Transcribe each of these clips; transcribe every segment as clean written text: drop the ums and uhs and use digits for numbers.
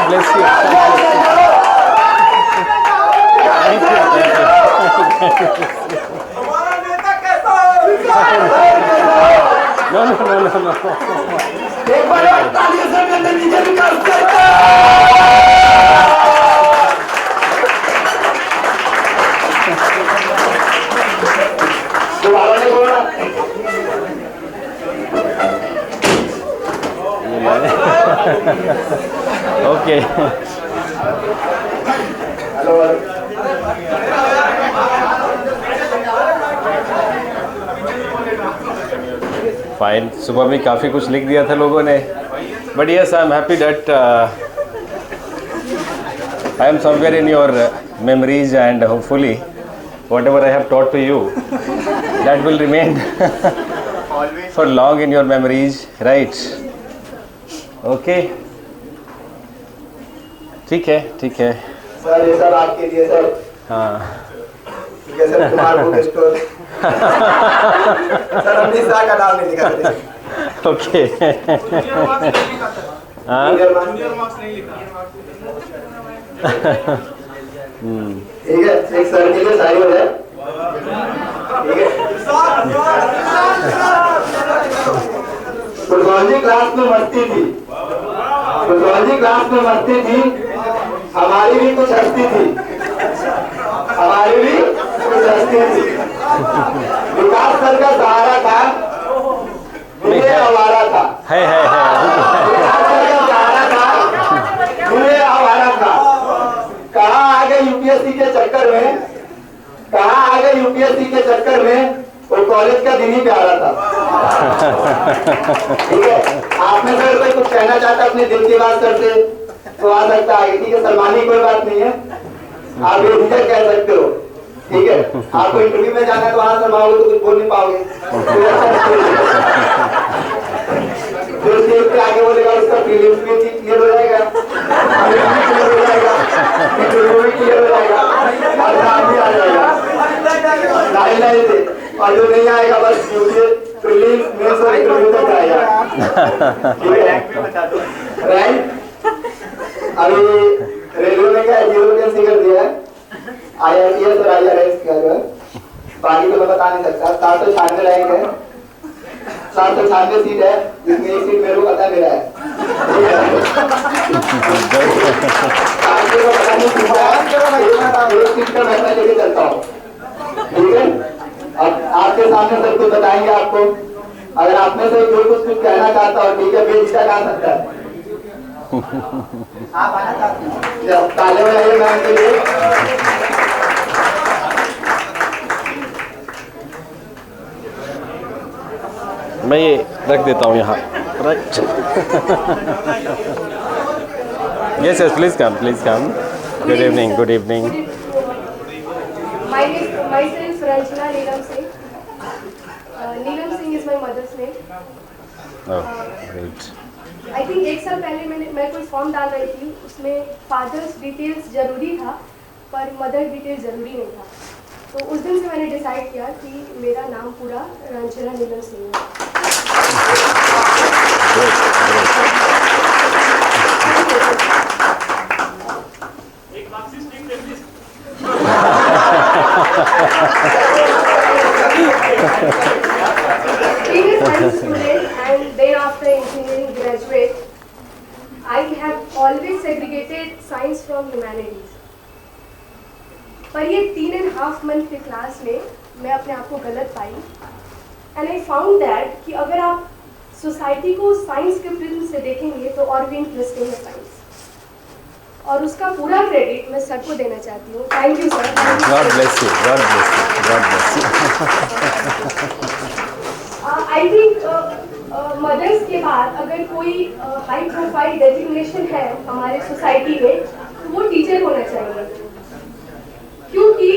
bless you. Thank you. हमारा नेता कैसा No. एक बार तालियों से मैं नीचे निकाल सकता दोबारा नहीं बोलना Okay. Hello fine. सुबह में काफ़ी कुछ लिख दिया था लोगों ने. But yes, I am happy that I am somewhere in your memories, and hopefully whatever I have taught to you, that will remain for long in your memories, right? Okay. ठीक है. सर ये सब आपके लिए sir हाँ. ठीक है sir Kumar book store sir हमने शाह का नाम नहीं लिखा सर ओके. हाँ. जूनियर मार्क्स नहीं लिखा ठीक है एक सर के लिए शायरी हो जाए ठीक है फुटबॉल क्लास में मस्ती थी हमारी भी कुछ हस्ती थी विकास सर का सहारा था मुझे आवारा था है. विकास सर का सहारा था मुझे आवारा था कहाँ आ गए यूपीएससी के चक्कर में वो कॉलेज का दिन ही प्यारा था ठीक है आप में सर कोई कुछ कहना चाहता अपने दिल की बात करते तो आ सकता है ठीक है सलमानी कोई बात नहीं है आप ये झिझक कह सकते हो ठीक है आपको इंटरव्यू में जाना है तो वहां शर्माओगे तो कुछ बोल नहीं पाओगे जो स्टेज पे आगे बोलेगा उसका प्रीलिम्स भी क्लियर हो जाएगा इंटरव्यू भी क्लियर हो जाएगा और नाम भी आ जाएगा लाइन से और जो नहीं आएगा बस प्रीलिम्स मेंस और इंटरव्यू तक आएगा राइट अभी रेलवे में क्या 0 वैकेंसी कर दिया है IITS और IRS का जो है बाकी तो मैं बता नहीं सकता 796 रैंक है 796 सीट है जिसमें एक सीट मेरे को पता है मेरा है बाकी को पता नहीं सीट एक सीट का मैं लेके चलता हूँ ठीक है अब आपके सामने सब कुछ बताएंगे आपको अगर आप में से जो कुछ कहना चाहता हो ठीक है बेझिझक आ सकता है आप आना चाहते हैं ताले बजाइए मैम के लिए मैं ये रख देता हूँ यहाँ. Right. Yes, please come. Good evening. Myself Ranjana Neelam Singh. Neelam Singh is my mother's name. Oh, great. I think 1 साल पहले मैं कोई फॉर्म डाल रही थी उसमें फादर्स डिटेल्स जरूरी था पर मदर डिटेल्स जरूरी नहीं था तो उस दिन से मैंने डिसाइड किया कि मेरा नाम पूरा रंजना नीलम सिंह है. Being a science student and then after engineering graduate, I have always segregated science from humanities. पर ये 3.5 month के क्लास में मैं अपने आप को गलत पाई and I found that कि अगर आप सोसाइटी को साइंस के प्रिज्म से देखेंगे तो और भी इंटरेस्टिंग है साइंस और उसका पूरा क्रेडिट मैं सर को देना चाहती हूँ. Thank you sir. God bless you. I think mothers के बाद अगर कोई हाई प्रोफाइल डेजिग्नेशन है हमारे सोसाइटी में तो वो टीचर होना चाहिए क्योंकि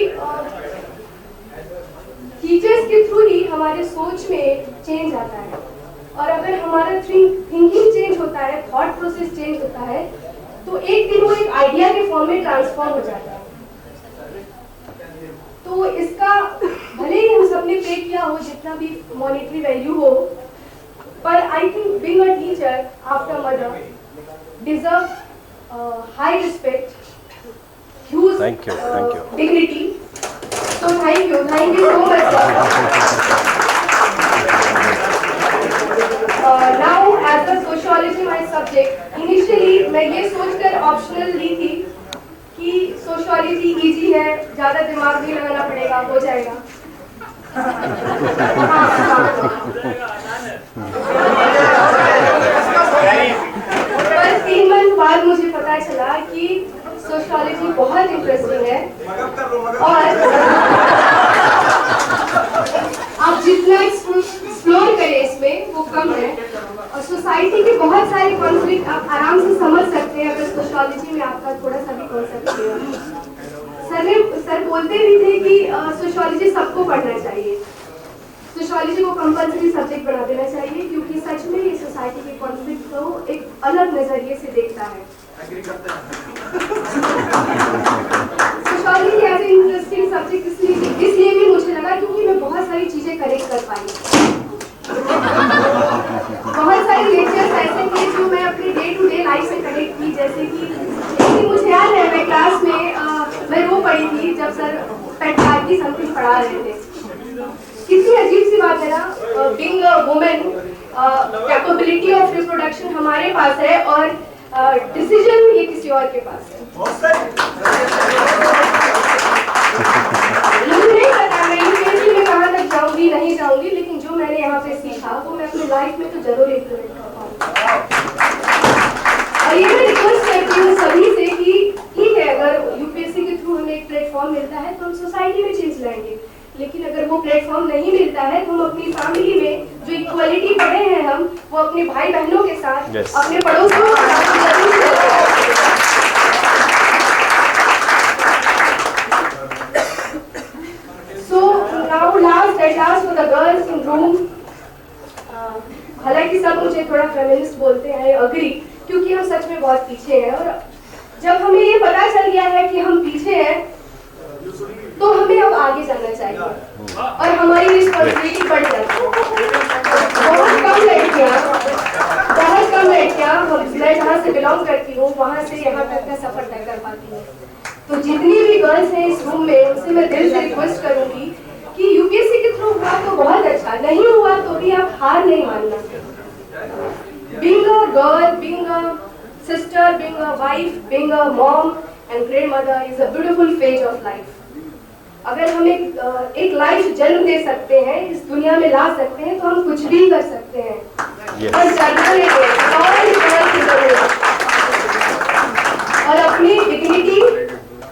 टीचर्स के थ्रू ही हमारे सोच में चेंज आता है और अगर हमारा थिंकिंग चेंज होता है थॉट प्रोसेस चेंज होता है तो एक दिन वो एक आइडिया के फॉर्म में ट्रांसफॉर्म हो जाता है. तो इसका भले ही हम सबने पे किया हो जितना भी मॉनेटरी वैल्यू हो पर I think being a teacher after mother deserve high respect, huge Thank you. dignity. So thank you so much, sir. Now, as a sociology my subject, initially मैं ये सोचकर ऑप्शनल ली थी कि सोशियोलॉजी इजी है, ज़्यादा दिमाग नहीं लगाना पड़ेगा, हो जाएगा। पर 3 मंथ बाद मुझे पता चला कि सोशियोलॉजी बहुत इंटरेस्टिंग है और आप जितना एक्सप्लोर करें इसमें वो कम है, और सोसाइटी के बहुत सारे कॉन्फ्लिक्ट आप आराम से समझ सकते हैं अगर सोशियोलॉजी में आपका थोड़ा सा भी कॉन्सेप्ट क्लियर है। सर बोलते भी थे कि सोशियोलॉजी सबको पढ़ना चाहिए, सोशियोलॉजी को कंपलसरी सब्जेक्ट बना देना चाहिए, क्योंकि सच में ये सोसाइटी के कॉन्फ्लिक्ट को एक अलग नजरिए से देखता है। Sociology as a interesting subject इसलिए भी मुझे लगा क्योंकि मैं बहुत सारी चीजें कनेक्ट कर पाई। बहुत सारे लेक्चर्स ऐसे थे जो मैं अपने डे टू डे लाइफ से कनेक्ट की, जैसे कि मुझे याद है मैं क्लास में मैं रो पड़ी थी जब सर पेट्रार्की समथिंग पढ़ा रहे थे। कितनी अजीब सी बात है ना, being a women capability of reproduction हमारे पास है और डिसीजन ये किसी और के पास है। मुझे नहीं पता मैं यूपीएससी में कहाँ तक जाऊंगी नहीं जाऊंगी, लेकिन जो मैंने यहाँ पे सीखा वो मैं अपनी लाइफ में तो जरूर इम्प्लीमेंट कर पाऊंगी। और ये मैं रिक्वेस्ट करती हूँ सभी से कि ठीक है, अगर यूपीएससी के थ्रू हमें एक प्लेटफॉर्म मिलता है तो हम सोसाइटी में चेंज लाएंगे, लेकिन अगर वो प्लेटफॉर्म नहीं मिलता है तो हम अपनी फैमिली में जो इक्वालिटी पढ़े हैं हम वो अपने भाई बहनों के साथ अपने पड़ोसियों के साथ जरूर So now last for the girls in room, हालांकि सब मुझे थोड़ा फेमिनिस्ट बोलते हैं, अग्री, क्योंकि हम सच में बहुत पीछे हैं, और जब हमें ये पता चल गया है कि हम पीछे हैं तो हमें अब आगे जाना चाहिए और हमारी रिस्पॉन्सिबिलिटी बढ़ जाती है। बहुत कम लड़कियां मैं जहाँ से बिलोंग करती हूँ वहाँ से यहाँ तक का सफर तय कर पाती हैं। तो जितनी भी गर्ल्स हैं इस रूम में उनसे मैं दिल से रिक्वेस्ट करूंगी कि यूपीएससी के थ्रू हुआ तो बहुत अच्छा, नहीं हुआ तो भी आप हार नहीं मानना। Being a girl, being a sister, being a wife, being a mom and grandmother is a beautiful phase of life. अगर हम एक लाइफ जन्म दे सकते हैं, इस दुनिया में ला सकते हैं, तो हम कुछ भी कर सकते हैं। बस जन्म लेंगे और अपनी डिग्निटी,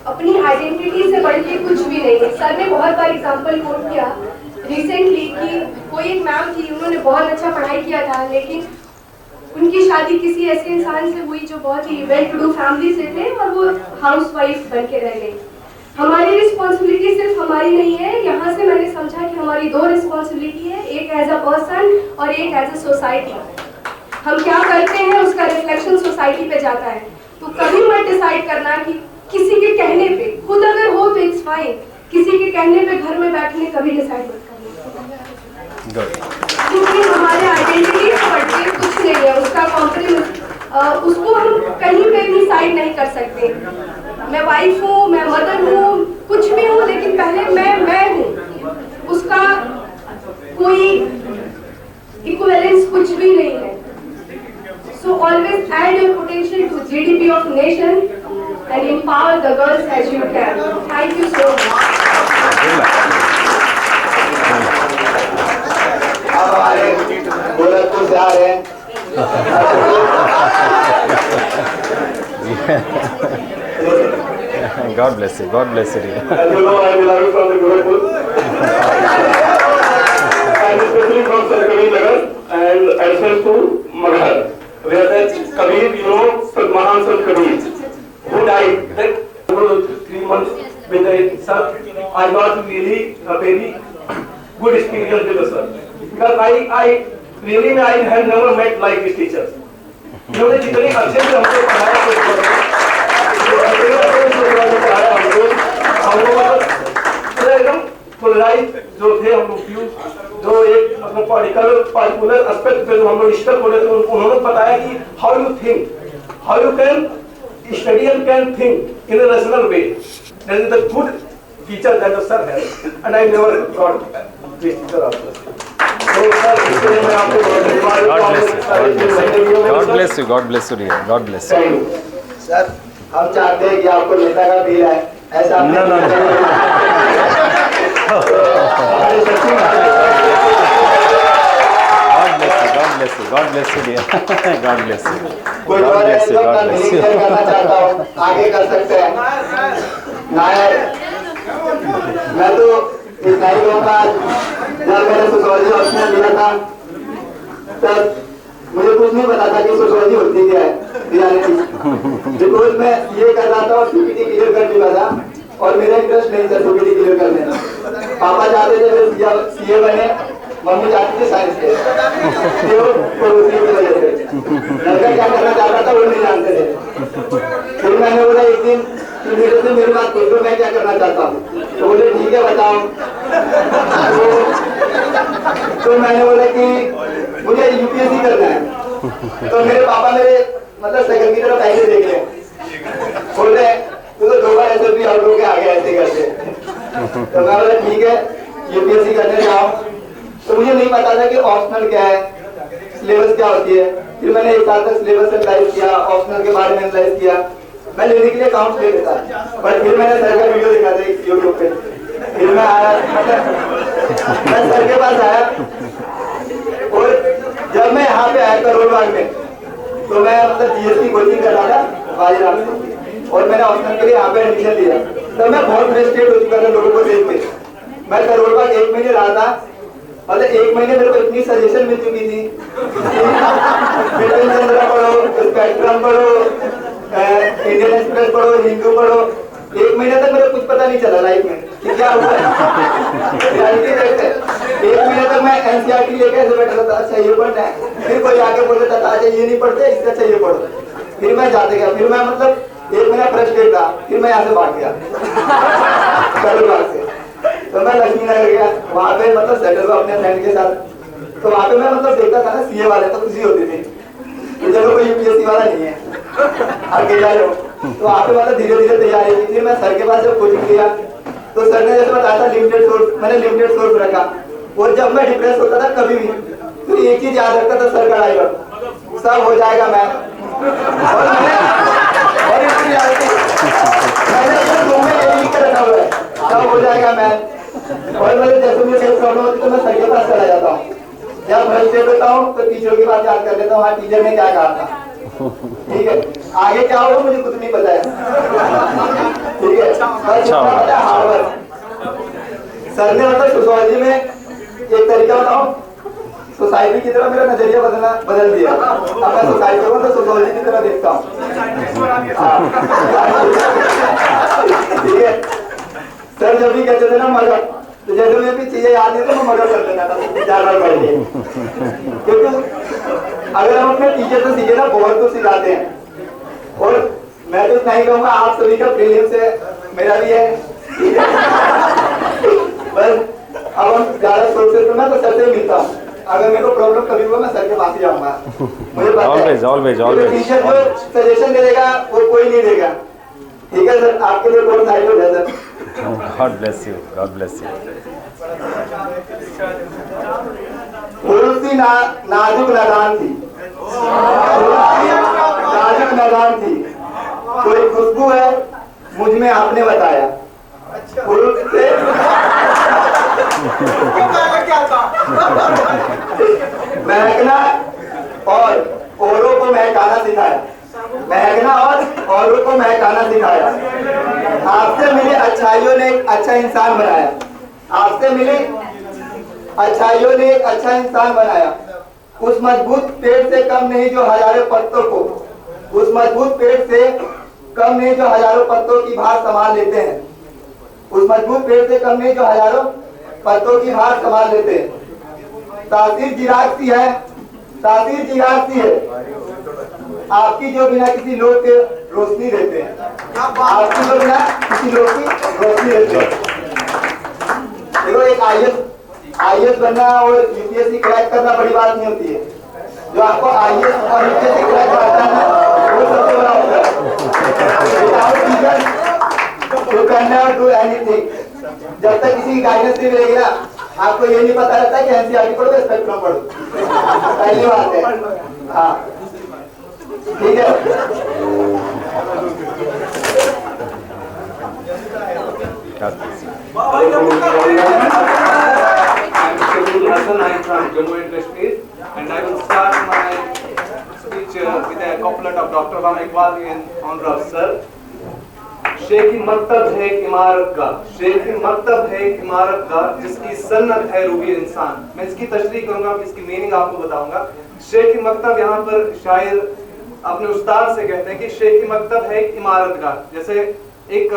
अपनी आइडेंटिटी से बढ़ के कुछ भी नहीं है। सर ने बहुत बार एग्जांपल कोट किया रिसेंटली कि कोई एक मैम थी, उन्होंने बहुत अच्छा पढ़ाई किया था, लेकिन उनकी शादी किसी ऐसे इंसान से हुई जो बहुत ही वेल टू डू फैमिली से थे और वो हाउसवाइफ बन के रह गई। हमारी रिस्पॉन्सिबिलिटी सिर्फ हमारी नहीं है, यहाँ से मैंने समझा कि हमारी 2 रिस्पॉन्सिबिलिटी है, एक एज अ पर्सन और एक एज अ सोसाइटी। हम क्या करते हैं उसका रिफ्लेक्शन सोसाइटी पे जाता है। तो कभी मत डिसाइड करना कि किसी के कहने पे, खुद अगर हो तो इट्स फाइन, किसी के कहने पे घर में बैठने कभी डिसाइड मत करना, क्योंकि हमारे आइडेंटिटी बढ़ के कुछ नहीं है, उसका कॉम्प्रोमाइज उसको हम कहीं पे भी साइड नहीं कर सकते। मैं वाइफ हूँ, मैं मदर हूँ, कुछ भी हूँ, लेकिन पहले मैं हूँ, उसका कोई इक्विवेलेंस कुछ भी नहीं है। So always add your potential to GDP of nation and empower the girls as you can. Thank you so much. अब हमारे गोरखपुर से आ रहे हैं। God bless you. God bless you. As you know, I belong from the Gorakhpur, and especially from Sir Kabir Nagar and adjacent to Maghar, where that Kabir, you know, Mahan Sant Kabir, who died that 3 months with the sir. I got really a very good experience with the sir, because I really I had never met like these teachers. उन्होंने जितने अच्छे से हमको पढ़ाया हम लोग एकदम polarise जो थे, हम लोग जो एक मतलब पार्टिकुलर एस्पेक्ट पे जो हम लोग डिस्कस हो रहे थे, उन्होंने बताया कि how you think, how you can study and can think in a rational way. That is the good teacher that the sir has, and I never got this teacher also. So sir, इसके लिए मैं आपको God bless you. God bless you, dear. God bless you. Sir हम चाहते हैं कि आपको नेता का फील है ऐसा No, no, no. हमारे सचिव God bless you. God bless you, dear. God bless you. कोई God और है bless you. तो God मैं bless नहीं you. करना चाहता हूँ आगे कर सकते हैं नायक मैं तो इतना ही कहूँगा जब मैंने सोशोलॉजी ऑप्शन लिया था तब मुझे कुछ नहीं पता था कि सोशोलॉजी होती क्या है रियलिटी बिकॉज मैं ये कर रहा था और सीपीटी क्लियर कर चुका था और मेरा इंटरेस्ट नहीं था सीपीटी क्लियर करने में पापा चाहते थे सीए बने मम्मी चाहती थी साइंस के तो उसी की वजह से लड़का क्या करना चाहता था वो नहीं जानते थे फिर मैंने बोला एक दिन कि मेरे से मेरी बात पूछ लो मैं क्या करना चाहता हूँ तो बोले ठीक है बताओ तो मैंने बोला कि मुझे यूपीएससी करना है तो मेरे पापा मेरे मतलब सेकंड की तरफ ऐसे देख रहे बोलते तू तो 2 बार एसएसबी आउट होके आ गया ऐसे करते तो मैं बोला ठीक है यूपीएससी करने जाओ तो मुझे नहीं पता था कि ऑप्शनल क्या है सिलेबस क्या होती है फिर मैंने 1 साल तक सिलेबस एनालाइज किया ऑप्शनल के बारे में एनालाइज किया मैं लेने के लिए अकाउंट ले लेता बट फिर मैंने सर का वीडियो देखा था यूट्यूब पे फिर मैं आया मैं सर के पास आया और जब मैं यहाँ पे आया करोल बाग में तो मैं मतलब जीएसटी कोचिंग कर रहा था बाजीराम से और मैंने ऑप्शनल के लिए यहाँ पे एडमिशन लिया तब मैं बहुत फ्रस्ट्रेट हो चुका था लोगों को देख के मैं करोल बाग 1 महीने रहा था मतलब 1 महीने मेरे को इतनी सजेशन मिल चुकी थी बिपिन चंद्रा पढ़ो स्पेक्ट्रम पढ़ो इंडियन एक्सप्रेस पढ़ो हिंदू पढ़ो 1 महीने तक मेरे कुछ पता नहीं चला लाइफ में कि क्या हुआ रियलिटी देखते 1 महीने तक मैं एनसीईआरटी लेके ऐसे बैठा था अच्छा ये पढ़ना है फिर कोई आके बोलता था अच्छा ये नहीं पढ़ते इससे अच्छा ये पढ़ो फिर मैं जाते गया फिर मैं मतलब 1 महीना फ्रस्ट्रेट था फिर मैं यहाँ से भाग गया करोल से तो मैं लक्ष्मी नगर गया वहाँ पे मतलब सेटल हुआ अपने फ्रेंड के साथ तो वहाँ पे मैं मतलब देखता था ना सीए वाले तो खुशी होती थी तो चलो कोई यूपीएससी वाला नहीं है आगे जा लो तो वहाँ पे मतलब धीरे धीरे तैयारी की फिर मैं सर के पास जब कोचिंग लिया तो सर ने जैसे बताया था लिमिटेड सोर्स मैंने लिमिटेड सोर्स रखा और जब मैं डिप्रेस होता था कभी भी तो एक चीज याद रखता था सर का डायलॉग सब हो जाएगा मैम और इसकी रियलिटी मैंने अपने रूम में ये लिख कर रखा हुआ है सब हो जाएगा मैम और मतलब जैसे मुझे कोई प्रॉब्लम होती तो मैं सर के पास चला जाता हूँ जब फ्रस्ट्रेट होता हूँ तो टीचरों की बात याद कर लेता हूँ हाँ टीचर ने क्या कहा था ठीक है आगे क्या होगा मुझे कुछ नहीं पता है ठीक है बस हार्ड वर्क सर ने मतलब सोसाइटी में एक तरीका बताओ सोसाइटी की तरफ मेरा नजरिया बदल दिया अब मैं सोसाइटी को तो सोसाइटी की तरह देखता हूँ ठीक है सर जब भी कहते थे ना मजा तो जैसे मुझे भी चीजें याद नहीं तो मैं मजा कर लेता था 4 बार पढ़ के क्योंकि अगर हम अपने टीचर से सीखे ना बहुत कुछ सिखाते हैं और मैं तो इतना ही कहूँगा आप सभी का प्रीलिम से मेरा भी है बस अब हम ज्यादा सोचते तो मैं तो सर से मिलता हूँ अगर मेरे को प्रॉब्लम कभी हुआ मैं सर के पास ही जाऊंगा मुझे पता है always टीचर जो सजेशन दे देगा वो कोई नहीं देगा ठीक है सर आपके लिए बहुत साइड हो जाए sir God bless you. God bless you. थोड़ी नाजुक नादान थी नाजुक नादान थी कोई खुशबू है मुझ में आपने बताया महकना और औरों को महकाना सिखाया महकना और औरों को महकाना सिखाया आपसे मिले अच्छाइयों ने एक अच्छा इंसान बनाया आपसे मिले अच्छाइयों ने एक अच्छा इंसान बनाया उस मजबूत पेड़ से कम नहीं जो हजारों पत्तों को उस मजबूत पेड़ से कम नहीं जो हजारों पत्तों की भार संभाल लेते हैं उस मजबूत पेड़ से कम नहीं जो हजारों पत्तों की भार संभाल लेते हैं तासीर जिराग सी है तासीर जिराग सी है आपकी जो बिना किसी लोग के रोशनी देते हैं आपकी जो बिना किसी लोग की रोशनी देते हैं देखो एक आईएएस बनना और यूपीएससी क्रैक करना बड़ी बात नहीं होती है जो आपको आईएएस और यूपीएससी क्रैक करता है ना वो सबसे बड़ा होता है never do anything. जब तक किसी की गाइडेंस नहीं मिलेगी ना, आपको ये नहीं पता रहता कि एनसीईआरटी पढ़ो या स्पेक्ट्रम पढ़ो। पहली बात है, हाँ, ठीक है। I'm from Jammu and Kashmir, and I will start my speech with a couplet of Dr. Rama Iqbal in honor of sir. Sheikh ही मकतब है एक इमारत का, शेख ही मकतब है एक इमारत का, जिसकी सन्नत है रूही इंसान। मैं इसकी तशरीह करूंगा, इसकी मीनिंग आपको बताऊंगा। शेख ही मकतब यहाँ पर शायर अपने उस्ताद से कहते हैं कि शेख ही मकतब है एक इमारत का, जैसे एक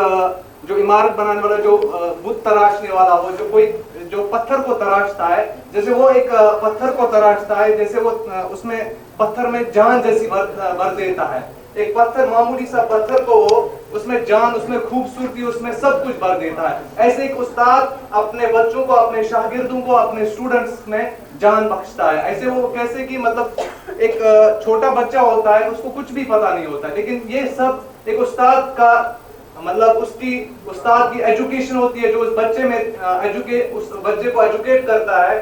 जो इमारत बनाने वाला, जो बुत तराशने वाला हो, जो कोई जो पत्थर को तराशता है, जैसे वो एक पत्थर को तराशता है, जैसे वो उसमें पत्थर में जान जैसी भर देता है। एक पत्थर, मामूली सा पत्थर को उसमें जान, उसमें खूबसूरती, उसमें सब कुछ भर देता है। ऐसे एक उस्ताद अपने बच्चों को, अपने शागिर्दों को, अपने स्टूडेंट्स में जान बख्शता है। ऐसे वो कैसे कि मतलब एक छोटा बच्चा होता है, उसको कुछ भी पता नहीं होता, लेकिन ये सब एक उस्ताद का मतलब उसकी उस्ताद की एजुकेशन होती है, जो उस बच्चे में उस बच्चे को एजुकेट करता है।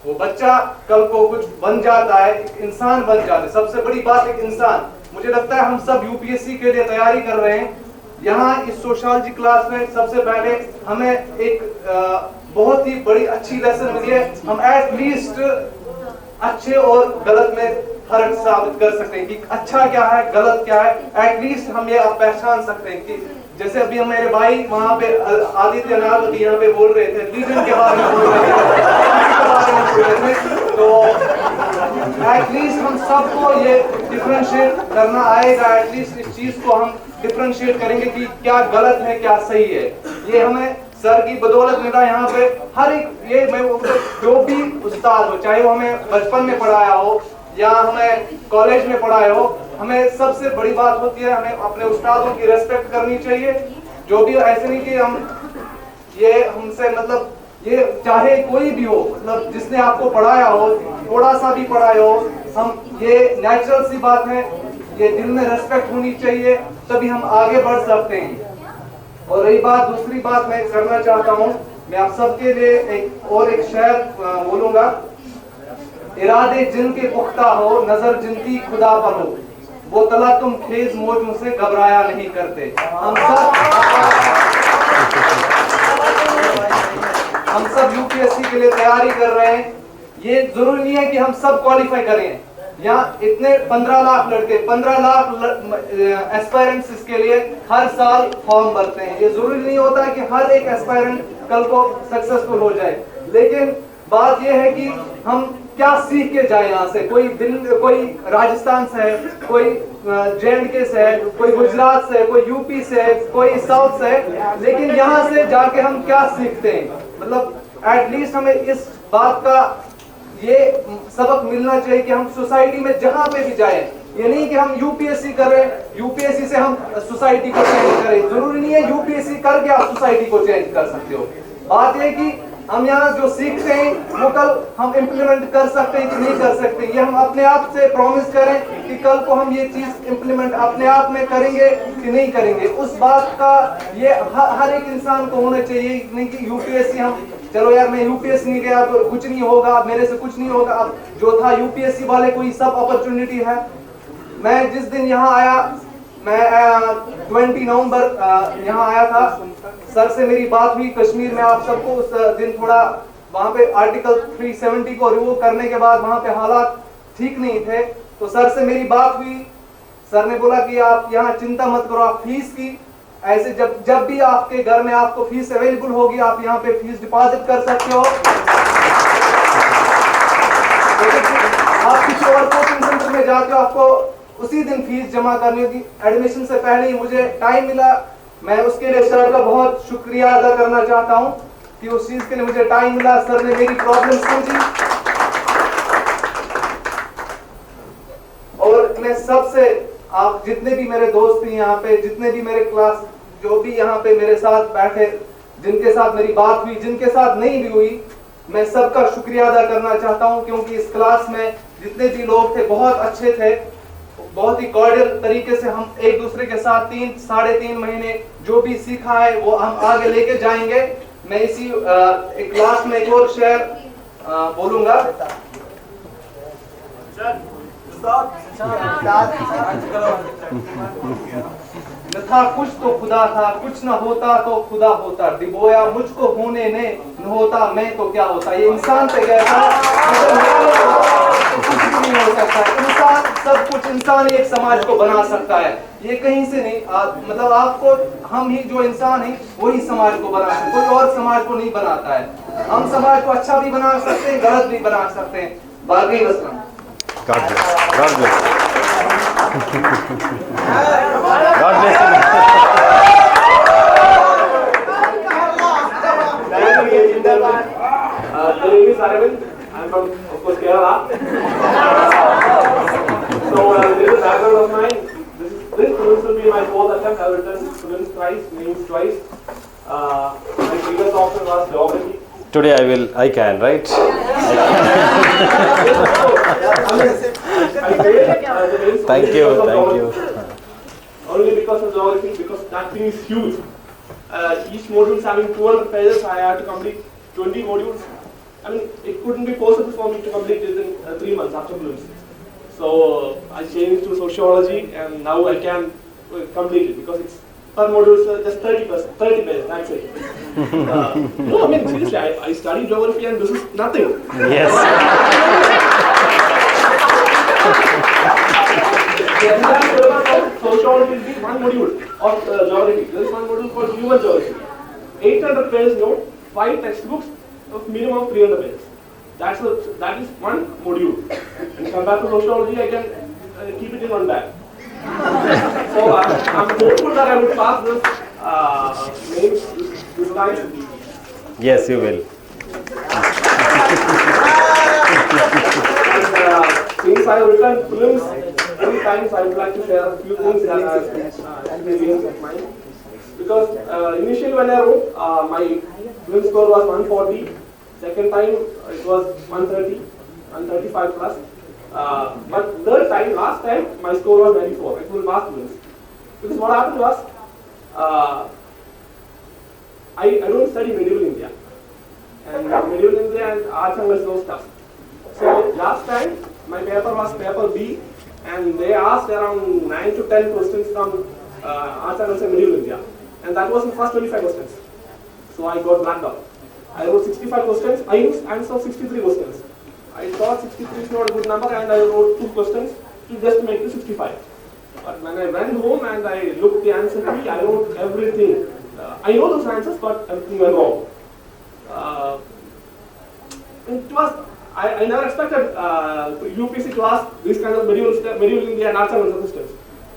वो बच्चा कल को कुछ बन जाता है, एक इंसान बन जाता है। सबसे बड़ी बात एक इंसान। मुझे लगता है हम सब यूपीएससी के लिए तैयारी कर रहे हैं। यहाँ इस सोशियोलॉजी क्लास में सबसे पहले हमें एक बहुत ही बड़ी अच्छी लेसन मिली है। हम एटलीस्ट अच्छे और गलत में फर्क साबित कर सकते हैं कि अच्छा क्या है, गलत क्या है। एटलीस्ट हम ये पहचान सकते हैं कि जैसे अभी मेरे भाई वहाँ पे आदित्य नाथ अभी यहाँ पे बोल रहे थे, रीजन के बारे में बोल रहे थे, तो एटलीस्ट हम सबको ये डिफरेंशिएट करना आएगा। एटलीस्ट इस चीज को हम डिफरेंशिएट करेंगे कि क्या गलत है, क्या सही है। ये हमें सर की बदौलत मिला। यहाँ पे हर एक ये मैं जो भी उस्ताद हो, चाहे वो हमें बचपन में पढ़ाया हो या हमें कॉलेज में पढ़ाया हो, हमें सबसे बड़ी बात होती है हमें अपने उस्तादों की रेस्पेक्ट करनी चाहिए। जो भी, ऐसे नहीं कि हम ये हमसे मतलब ये चाहे कोई भी हो, मतलब जिसने आपको पढ़ाया हो, थोड़ा सा भी पढ़ाया हो, हम ये नेचुरल सी बात है, ये दिल में रेस्पेक्ट होनी चाहिए, तभी हम आगे बढ़ सकते हैं। और रही बात, दूसरी बात मैं करना चाहता हूँ, मैं आप सबके लिए एक शेर बोलूंगा। इरादे जिनके पुख्ता हो, नजर जिनकी खुदा पर हो, वो तला तुम खेज मौजों से घबराया नहीं करते। हम सब यूपीएससी के लिए तैयारी कर रहे हैं। ये जरूरी नहीं है कि हम सब क्वालिफाई करें। यहाँ इतने 15 लाख लड़के, 15 लाख एस्पायरेंट्स इसके लिए हर साल फॉर्म भरते हैं। ये जरूरी नहीं होता है कि हर एक एस्पायरेंट कल को सक्सेसफुल हो जाए, लेकिन बात यह है कि हम क्या सीख के जाए यहाँ से। कोई राजस्थान से है, कोई जे&के से है, कोई गुजरात से है, कोई यूपी से है, कोई साउथ से है, लेकिन यहाँ से जाके हम क्या सीखते हैं। मतलब एटलीस्ट हमें इस बात का ये सबक मिलना चाहिए कि हम सोसाइटी में जहां पे भी जाएं, ये नहीं कि हम यूपीएससी करें, यूपीएससी से हम सोसाइटी को चेंज करें। जरूरी नहीं है यूपीएससी करके आप सोसाइटी को चेंज कर सकते हो। बात यह कि हम यहाँ जो सीखते हैं वो कल हम इम्प्लीमेंट कर सकते हैं कि नहीं कर सकते। ये हम अपने आप से प्रॉमिस करें कि कल को हम ये चीज इम्प्लीमेंट अपने आप में करेंगे कि नहीं करेंगे। उस बात का ये हर एक इंसान को होना चाहिए, नहीं कि यूपीएससी हम चलो यार मैं यूपीएससी नहीं गया तो कुछ नहीं होगा, मेरे से कुछ नहीं होगा। अब जो था यूपीएससी वाले को ही सब अपॉर्चुनिटी है। मैं जिस दिन यहाँ आया, मैं 20 नवंबर यहाँ आया था, सर से मेरी बात हुई कश्मीर में। आप सबको उस दिन थोड़ा वहाँ पे आर्टिकल 370 को रिमूव करने के बाद वहाँ पे हालात ठीक नहीं थे, तो सर से मेरी बात हुई। सर ने बोला कि आप यहाँ चिंता मत करो, आप फीस की ऐसे जब भी आपके घर में आपको फीस अवेलेबल होगी, आप यहाँ पे फीस डिपॉजिट कर सकते हो। आप किसी और कोचिंग सेंटर में जाके आपको उसी दिन फीस जमा करनी होगी। एडमिशन से पहले ही मुझे टाइम मिला, मैं उसके लिए सर का बहुत शुक्रिया अदा करना चाहता हूँ कि उस चीज के लिए मुझे टाइम मिला। सर ने मेरी प्रॉब्लम समझी और मैं सबसे, आप जितने भी मेरे दोस्त हैं यहाँ पे, जितने भी मेरे क्लास, जो भी यहाँ पे मेरे साथ बैठे, जिनके साथ मेरी बात हुई, जिनके साथ नहीं भी हुई, मैं सबका शुक्रिया अदा करना चाहता हूँ, क्योंकि इस क्लास में जितने भी लोग थे बहुत अच्छे थे, बहुत ही कॉर्डियल तरीके से हम एक दूसरे के साथ 3-3.5 महीने जो भी सीखा है वो हम आगे लेके जाएंगे। मैं इसी एक लास्ट में एक और शेयर बोलूंगा। न था कुछ तो खुदा था, कुछ न होता तो खुदा होता, डिबोया मुझको होने ने, न होता मैं तो क्या होता। ये इंसान पे गया था, कुछ भी नहीं हो सकता। इंसान सब कुछ, इंसान ही एक समाज को बना सकता है। ये कहीं से नहीं मतलब आपको, हम ही जो इंसान है वही समाज को बना सकते हैं, कोई और समाज को नहीं बनाता है। हम समाज को अच्छा भी बना सकते हैं, गलत भी बना सकते हैं। बाकी वसलम। God bless. God bless. God bless you. My name is Aravind. I'm from, of course, Kerala. So this is the background of mine. This will be my fourth attempt. I've written films twice, names twice. My previous option was geography. Today I can, right? Thank you. Only because of geography, because that thing is huge. Each module is having 200 pages. I had to complete 20 modules. I mean, it couldn't be possible for me to complete it in 3 months after prelims. So I changed to sociology, and now I can complete it because it's per module just 30 pages. That's it. No, I mean seriously, I studied geography, and this is nothing. Yes. The entire syllabus of sociology will be one module of geography. There is one module called human geography. 800 pages note, 5 textbooks of minimum 300 pages. That is one module. And compared to sociology, I can keep it in one bag. So I'm hopeful that I will pass this time. Yes, you will. Since I have written films 3 times, I would like to share a few things that I have experienced of mine. Because initially when I wrote, my film score was 140. Second time it was 130, 135 plus. But third time, last time, my score was 94. I couldn't pass films. Because what happened was, I don't study medieval India. And medieval India and arts and those stuff. So last time my paper was paper B, and they asked around 9 to 10 questions from arts and medieval India, and that was the first 25 questions. So I got blanked out. I wrote 65 questions. I used answer 63 questions. I thought 63 is not a good number, and I wrote 2 questions to just make it 65. But when I went home and I looked the answer key, I wrote everything. I know those answers, but everything went wrong. It was, I never expected UPC to ask this kind of medieval India and arts and systems.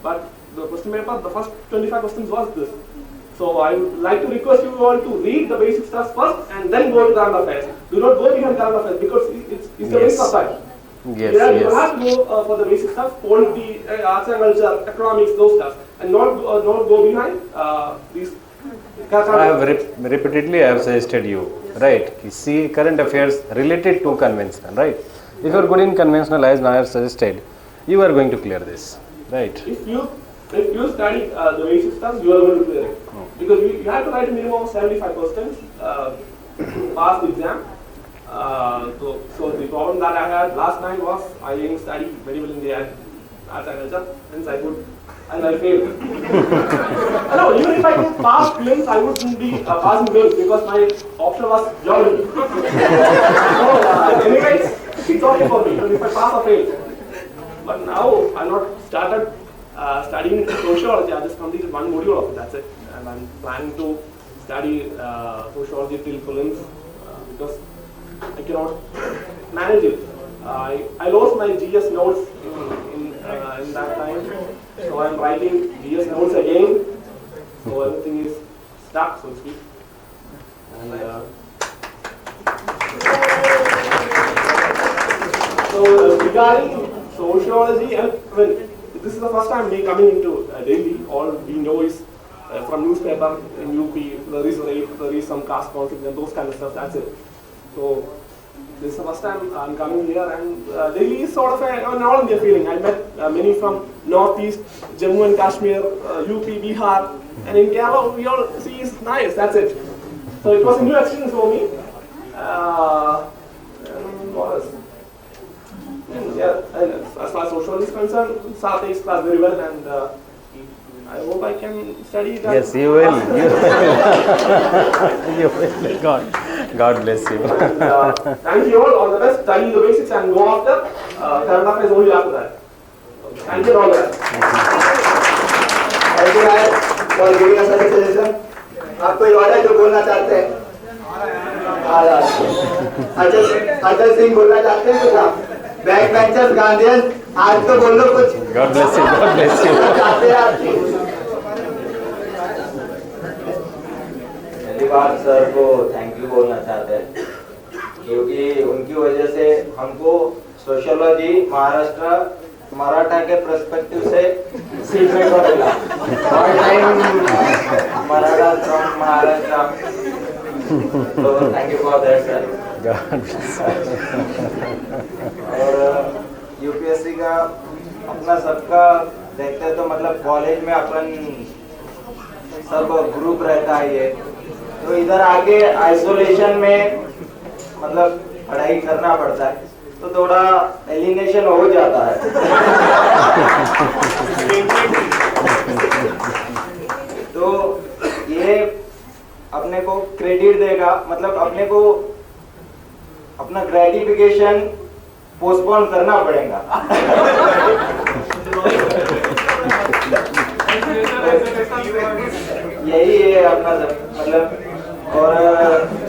But the question paper, the first 25 questions was this. So I would like to request you all to read the basic stuff first and then go to current affairs. Do not go behind current affairs because it's a waste of time. Yes, You yes. have to go for the basic stuff, polity, arts and culture, economics, those stuff, and not go behind these. I have repeatedly I have suggested you, right? See current affairs related to conventional, right? If you are good in conventional, as I have suggested, you are going to clear this, right? If you study the basic stuff, you are going to clear it. Because you have to write a minimum of 75 questions to pass the exam. So the problem that I had last time was I didn't study medieval India and arts and culture, hence I could, and I failed. No, even if I could pass films, I wouldn't be passing films because my option was geography. So anyways, it's okay for me if I pass or fail. But now I'm not started studying sociology. I just completed one module of it. That's it, and I'm planning to study sociology till prelims because I cannot manage it. I lost my GS notes in that time, so I'm writing GS notes again. So everything is stuck, so to speak. And so regarding sociology, and this is the first time me coming into Delhi. All we know is from newspaper in UP. There is rape, there is some caste conflict, and those kind of stuff. That's it. So this is the first time I'm coming here, and Delhi is sort of an all-India feeling. I met many from Northeast, Jammu and Kashmir, UP, Bihar, and in Kerala we all see is nice. That's it. So it was a new experience for me. And what else? Yeah, and as far as social is concerned, South takes class very well, and I hope I can study that. Yes, you will. You will. God bless you. And, thank you all the best. Study the basics and go after. Current affairs only after that. Thank you all the best. Thank you guys for giving us such a suggestion. आप कोई और है जो बोलना चाहते हैं? अजय सिंह बोलना चाहते हैं कुछ आप? बैक बेंचर्स गांधीयन आज तो बोल लो कुछ। God bless you. God bless you. चाहते हैं आपकी। पहली बार सर को थैंक यू बोलना चाहते हैं क्योंकि उनकी वजह से हमको सोशियोलॉजी महाराष्ट्र मराठा के पर्सपेक्टिव से सीखने को मिला। All time Maratha from Maharashtra, तो thank you for that sir. God bless you. और यूपीएससी का अपना सबका देखते हैं तो मतलब कॉलेज में अपन सब ग्रुप रहता है ये, तो इधर आके आइसोलेशन में मतलब पढ़ाई करना पड़ता है तो थोड़ा एलिनेशन हो जाता है। तो ये अपने को क्रेडिट देगा, मतलब अपने को अपना ग्रेटिफिकेशन पोस्टपोन करना पड़ेगा। यही है अपना मतलब। और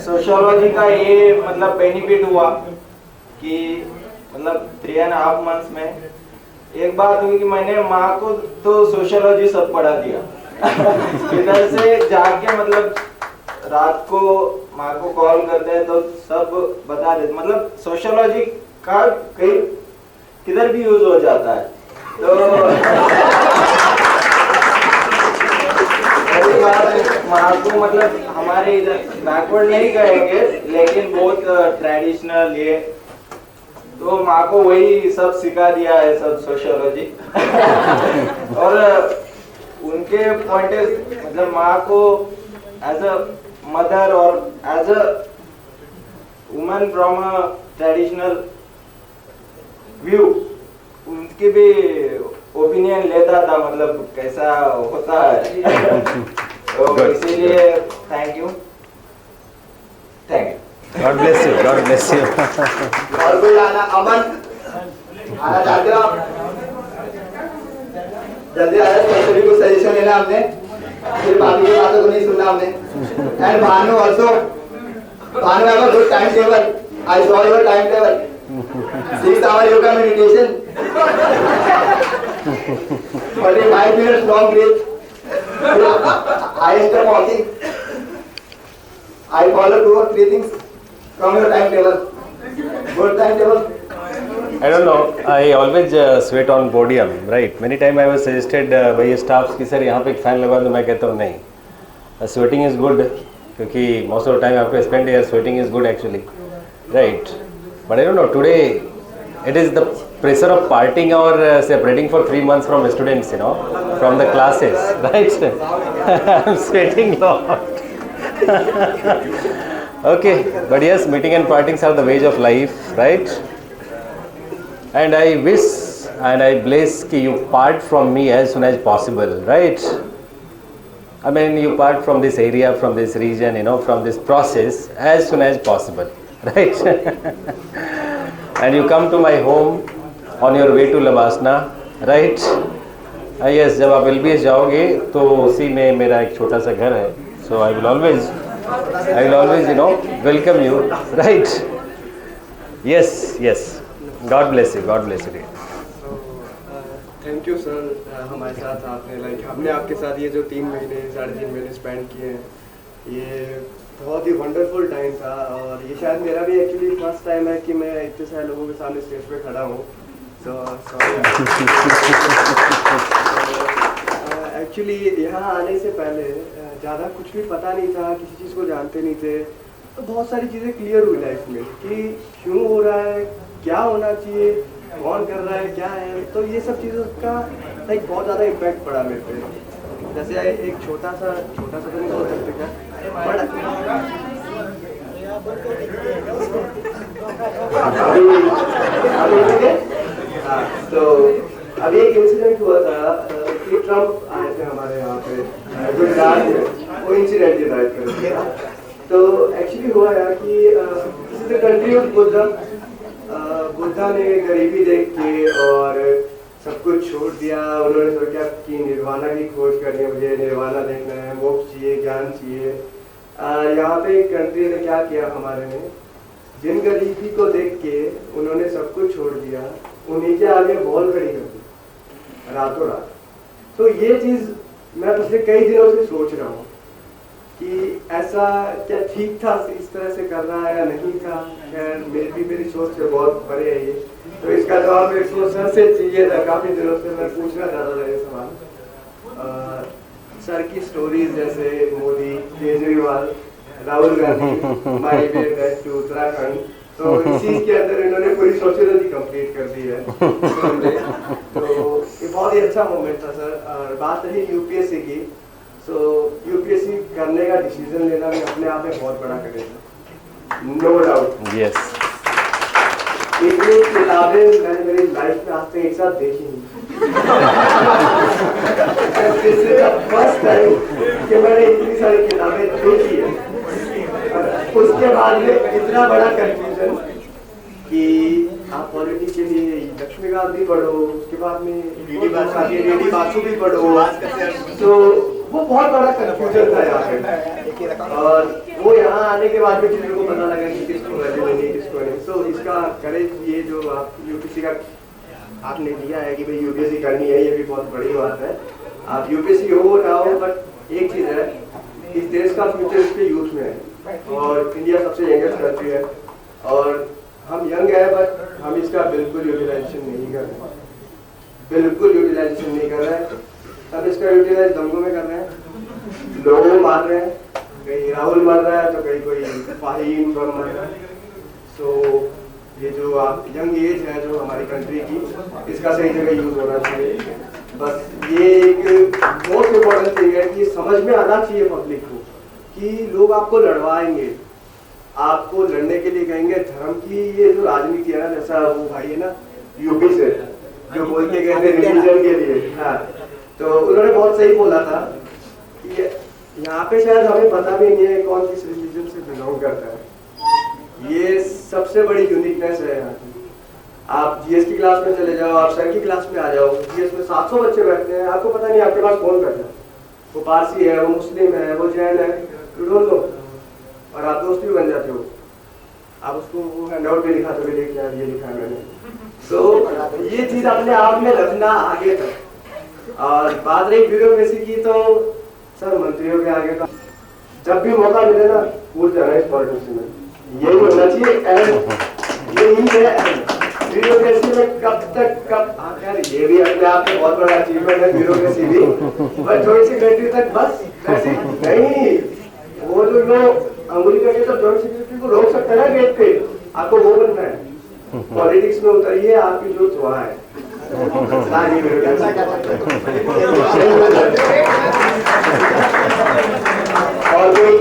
सोशियोलॉजी का ये मतलब बेनिफिट हुआ कि मतलब 3.5 मंथ्स में एक बात हुई कि मैंने माँ को तो सोशियोलॉजी सब पढ़ा दिया। इधर से जाके मतलब रात को माँ को कॉल करते हैं तो सब बता देते, मतलब सोशियोलॉजी का कहीं किधर भी यूज हो जाता है। तो माँ को मतलब हमारे इधर बैकवर्ड नहीं कहेंगे लेकिन बहुत ट्रेडिशनल ये, तो माँ को वही सब सिखा दिया है सब सोशियोलॉजी। और उनके पॉइंट मतलब माँ को एज अ मदर और as a woman from a traditional view उनके भी ओपिनियन लेता था, मतलब कैसा होता है। तो इसीलिए thank you. God bless you. God bless you. और कोई आना? अमन आना चाहते हो आप? जल्दी आया, सभी को सजेशन लेना हमने, फिर बाकी की बातों को नहीं सुनना हमने। And Bhanu also, Bhanu have a good timetable. I saw your timetable. 6 hour yoga meditation, 45 minutes long breath, high step walking. I follow 2 or 3 things from your timetable. Good timetable. I don't know. I always sweat on podium, right? Many times I was suggested by staffs कि sir यहाँ पे एक fan लगा दो, मैं कहता हूँ नहीं. Sweating is good क्योंकि most of the time after spend here sweating is good actually, right? But I don't know. Today it is the pressure of partying or separating for 3 months from students, you know, from the classes, right? I'm sweating a lot. Okay, but yes, meeting and partings are the ways of life, right? And I wish and I bless that you part from me as soon as possible, right? I mean, you part from this area, from this region, you know, from this process as soon as possible, right? And you come to my home on your way to Labasna, right? Yes, जब आप LBS जाओगे तो उसी में मेरा एक छोटा सा घर है, so I will always, you know, welcome you, right? Yes, yes. God bless you. God bless you. Thank you sir, हमारे साथ आपने हमने आपके साथ ये जो 3 महीने 3.5 महीने स्पेंड किए हैं, ये बहुत ही वंडरफुल टाइम था। और ये शायद मेरा भी एक्चुअली फर्स्ट टाइम है कि मैं इतने सारे लोगों के सामने स्टेज पे खड़ा हूँ। So sorry. एक्चुअली यहाँ आने से पहले ज़्यादा कुछ भी पता नहीं था, किसी चीज़ को जानते नहीं थे। तो बहुत सारी चीज़ें क्लियर हुई लाइफ में कि क्यों हो रहा है, क्या होना चाहिए, कौन कर रहा है, क्या है। तो ये सब चीज़ों का लाइक बहुत ज़्यादा इम्पैक्ट पड़ा मेरे पे। जैसे एक छोटा सा तो नहीं बोल सकते क्या, हाँ, तो अभी एक इंसिडेंट हुआ था कि ट्रम्प आए थे हमारे यहाँ पे गुजरात में, वो इंसिडेंट ड्राइव कर रहे थे। तो एक्चुअली हुआ यार कि this is the country of Buddha. Buddha ने गरीबी देख के और सब कुछ छोड़ दिया। उन्होंने सोचा कि निर्वाणा की खोज करनी है, मुझे निर्वाणा देखना है, मोक्ष चाहिए, ज्ञान चाहिए। यहाँ पे कंट्री ने क्या किया हमारे ने, जिन गरीबी को देख के उन्होंने सब कुछ छोड़ दिया, उन्हीं के आगे वॉल खड़ी कर दी रातों रात। तो ये चीज़ मैं पिछले कई दिनों से सोच रहा हूँ कि ऐसा क्या ठीक था, इस तरह से कर रहा है या नहीं था। खैर मेरी सोच से बहुत परे है ये, तो इसका जवाब मेरे को सर से चाहिए था। काफ़ी दिनों से मैं पूछना चाहता था ये सवाल। सर की स्टोरीज जैसे मोदी, केजरीवाल, राहुल गांधी, माई वे बैक टू उत्तराखंड, तो इसी के अंदर इन्होंने पूरी सोशियोलॉजी कंप्लीट कर दी है। तो ये बहुत ही अच्छा मोमेंट था सर। और बात रही यूपीएससी की, सो यूपीएससी करने का डिसीजन लेना भी अपने आप में बहुत बड़ा करेगा, नो डाउट। यस, इतनी किताबें मैंने मेरी लाइफ में आज तक एक साथ देखी नहीं। फर्स्ट टाइम कि मैंने इतनी सारी किताबें देखी है। उसके बाद में इतना बड़ा कंफ्यूजन कि आप पॉलिटी के लिए लक्ष्मीकांत भी पढ़ो, उसके बाद में डी बासु भी पढ़ो, तो वो बहुत बड़ा कंफ्यूजन था यहाँ पे। और वो यहाँ आने के बाद में चीजों को पता लगा कि किसको वैल्यू नहीं, किसको नहीं। तो इसका करेज, ये जो आप यूपीएससी का आपने लिया है कि भाई यूपीएससी करनी है, ये भी बहुत बड़ी बात है। आप यूपीएससी हो ना हो, बट एक चीज है, इस देश का फ्यूचर इसके यूथ में है और इंडिया सबसे यंगेस्ट कंट्री है और हम यंग है, बट हम इसका बिल्कुल यूटिलाइजेशन नहीं कर रहे, बिल्कुल यूटिलाइजेशन नहीं कर रहे हैं। अब इसका यूटिलाइज दंगों में कर रहे हैं, लोगों को मार रहे हैं, कहीं राहुल मर रहा है तो कहीं कोई फाहीम मर रहा है। सो ये जो आप यंग एज है जो हमारी कंट्री की, इसका सही जगह यूज होना चाहिए। बस ये एक मोस्ट इम्पोर्टेंट थिंग है कि समझ में आना चाहिए पब्लिक को कि लोग आपको लड़वाएंगे, आपको लड़ने के लिए कहेंगे। धर्म की ये जो राजनीति है ना, जैसा वो भाई है ना यूपी से जो बोल के गए थे रिलीजन के लिए, हाँ, तो उन्होंने बहुत सही बोला था कि यहाँ पे शायद हमें पता भी नहीं है कौन किस रिलीजन से बिलोंग करता है। ये सबसे बड़ी यूनिकनेस है यहाँ की। आप जीएस की क्लास में चले जाओ, आप सर की क्लास में आ जाओ, जीएस में 700 बच्चे बैठते हैं, आपको पता नहीं आपके पास कौन बैठा है। वो पारसी है, वो मुस्लिम है, वो जैन है, यू डोंट नो। और आप दोस्त भी बन जाते हो, आप उसको हैंडआउट में लिखा तो भी देख यार ये लिखा है मैंने। तो ये चीज अपने आप में रखना आगे तक। और बात रही ब्यूरोक्रेसी की, तो सर मंत्रियों के आगे तो जब भी मौका मिले ना कूद जाना इस पॉलिटिक्स में, यही होना चाहिए। यही है ब्यूरोक्रेसी में कब तक खैर ये भी अपने आप में बहुत बड़ा अचीवमेंट है ब्यूरोक्रेसी भी, बट थोड़ी सी कंट्री तक बस नहीं। वो जो लोग अंगुली करके तो जॉइंट सेक्रेटरी को रोक सकते हैं ना गेट पे, आपको वो बनना है। पॉलिटिक्स में उतरिए, आपकी जो वहाँ है और कोई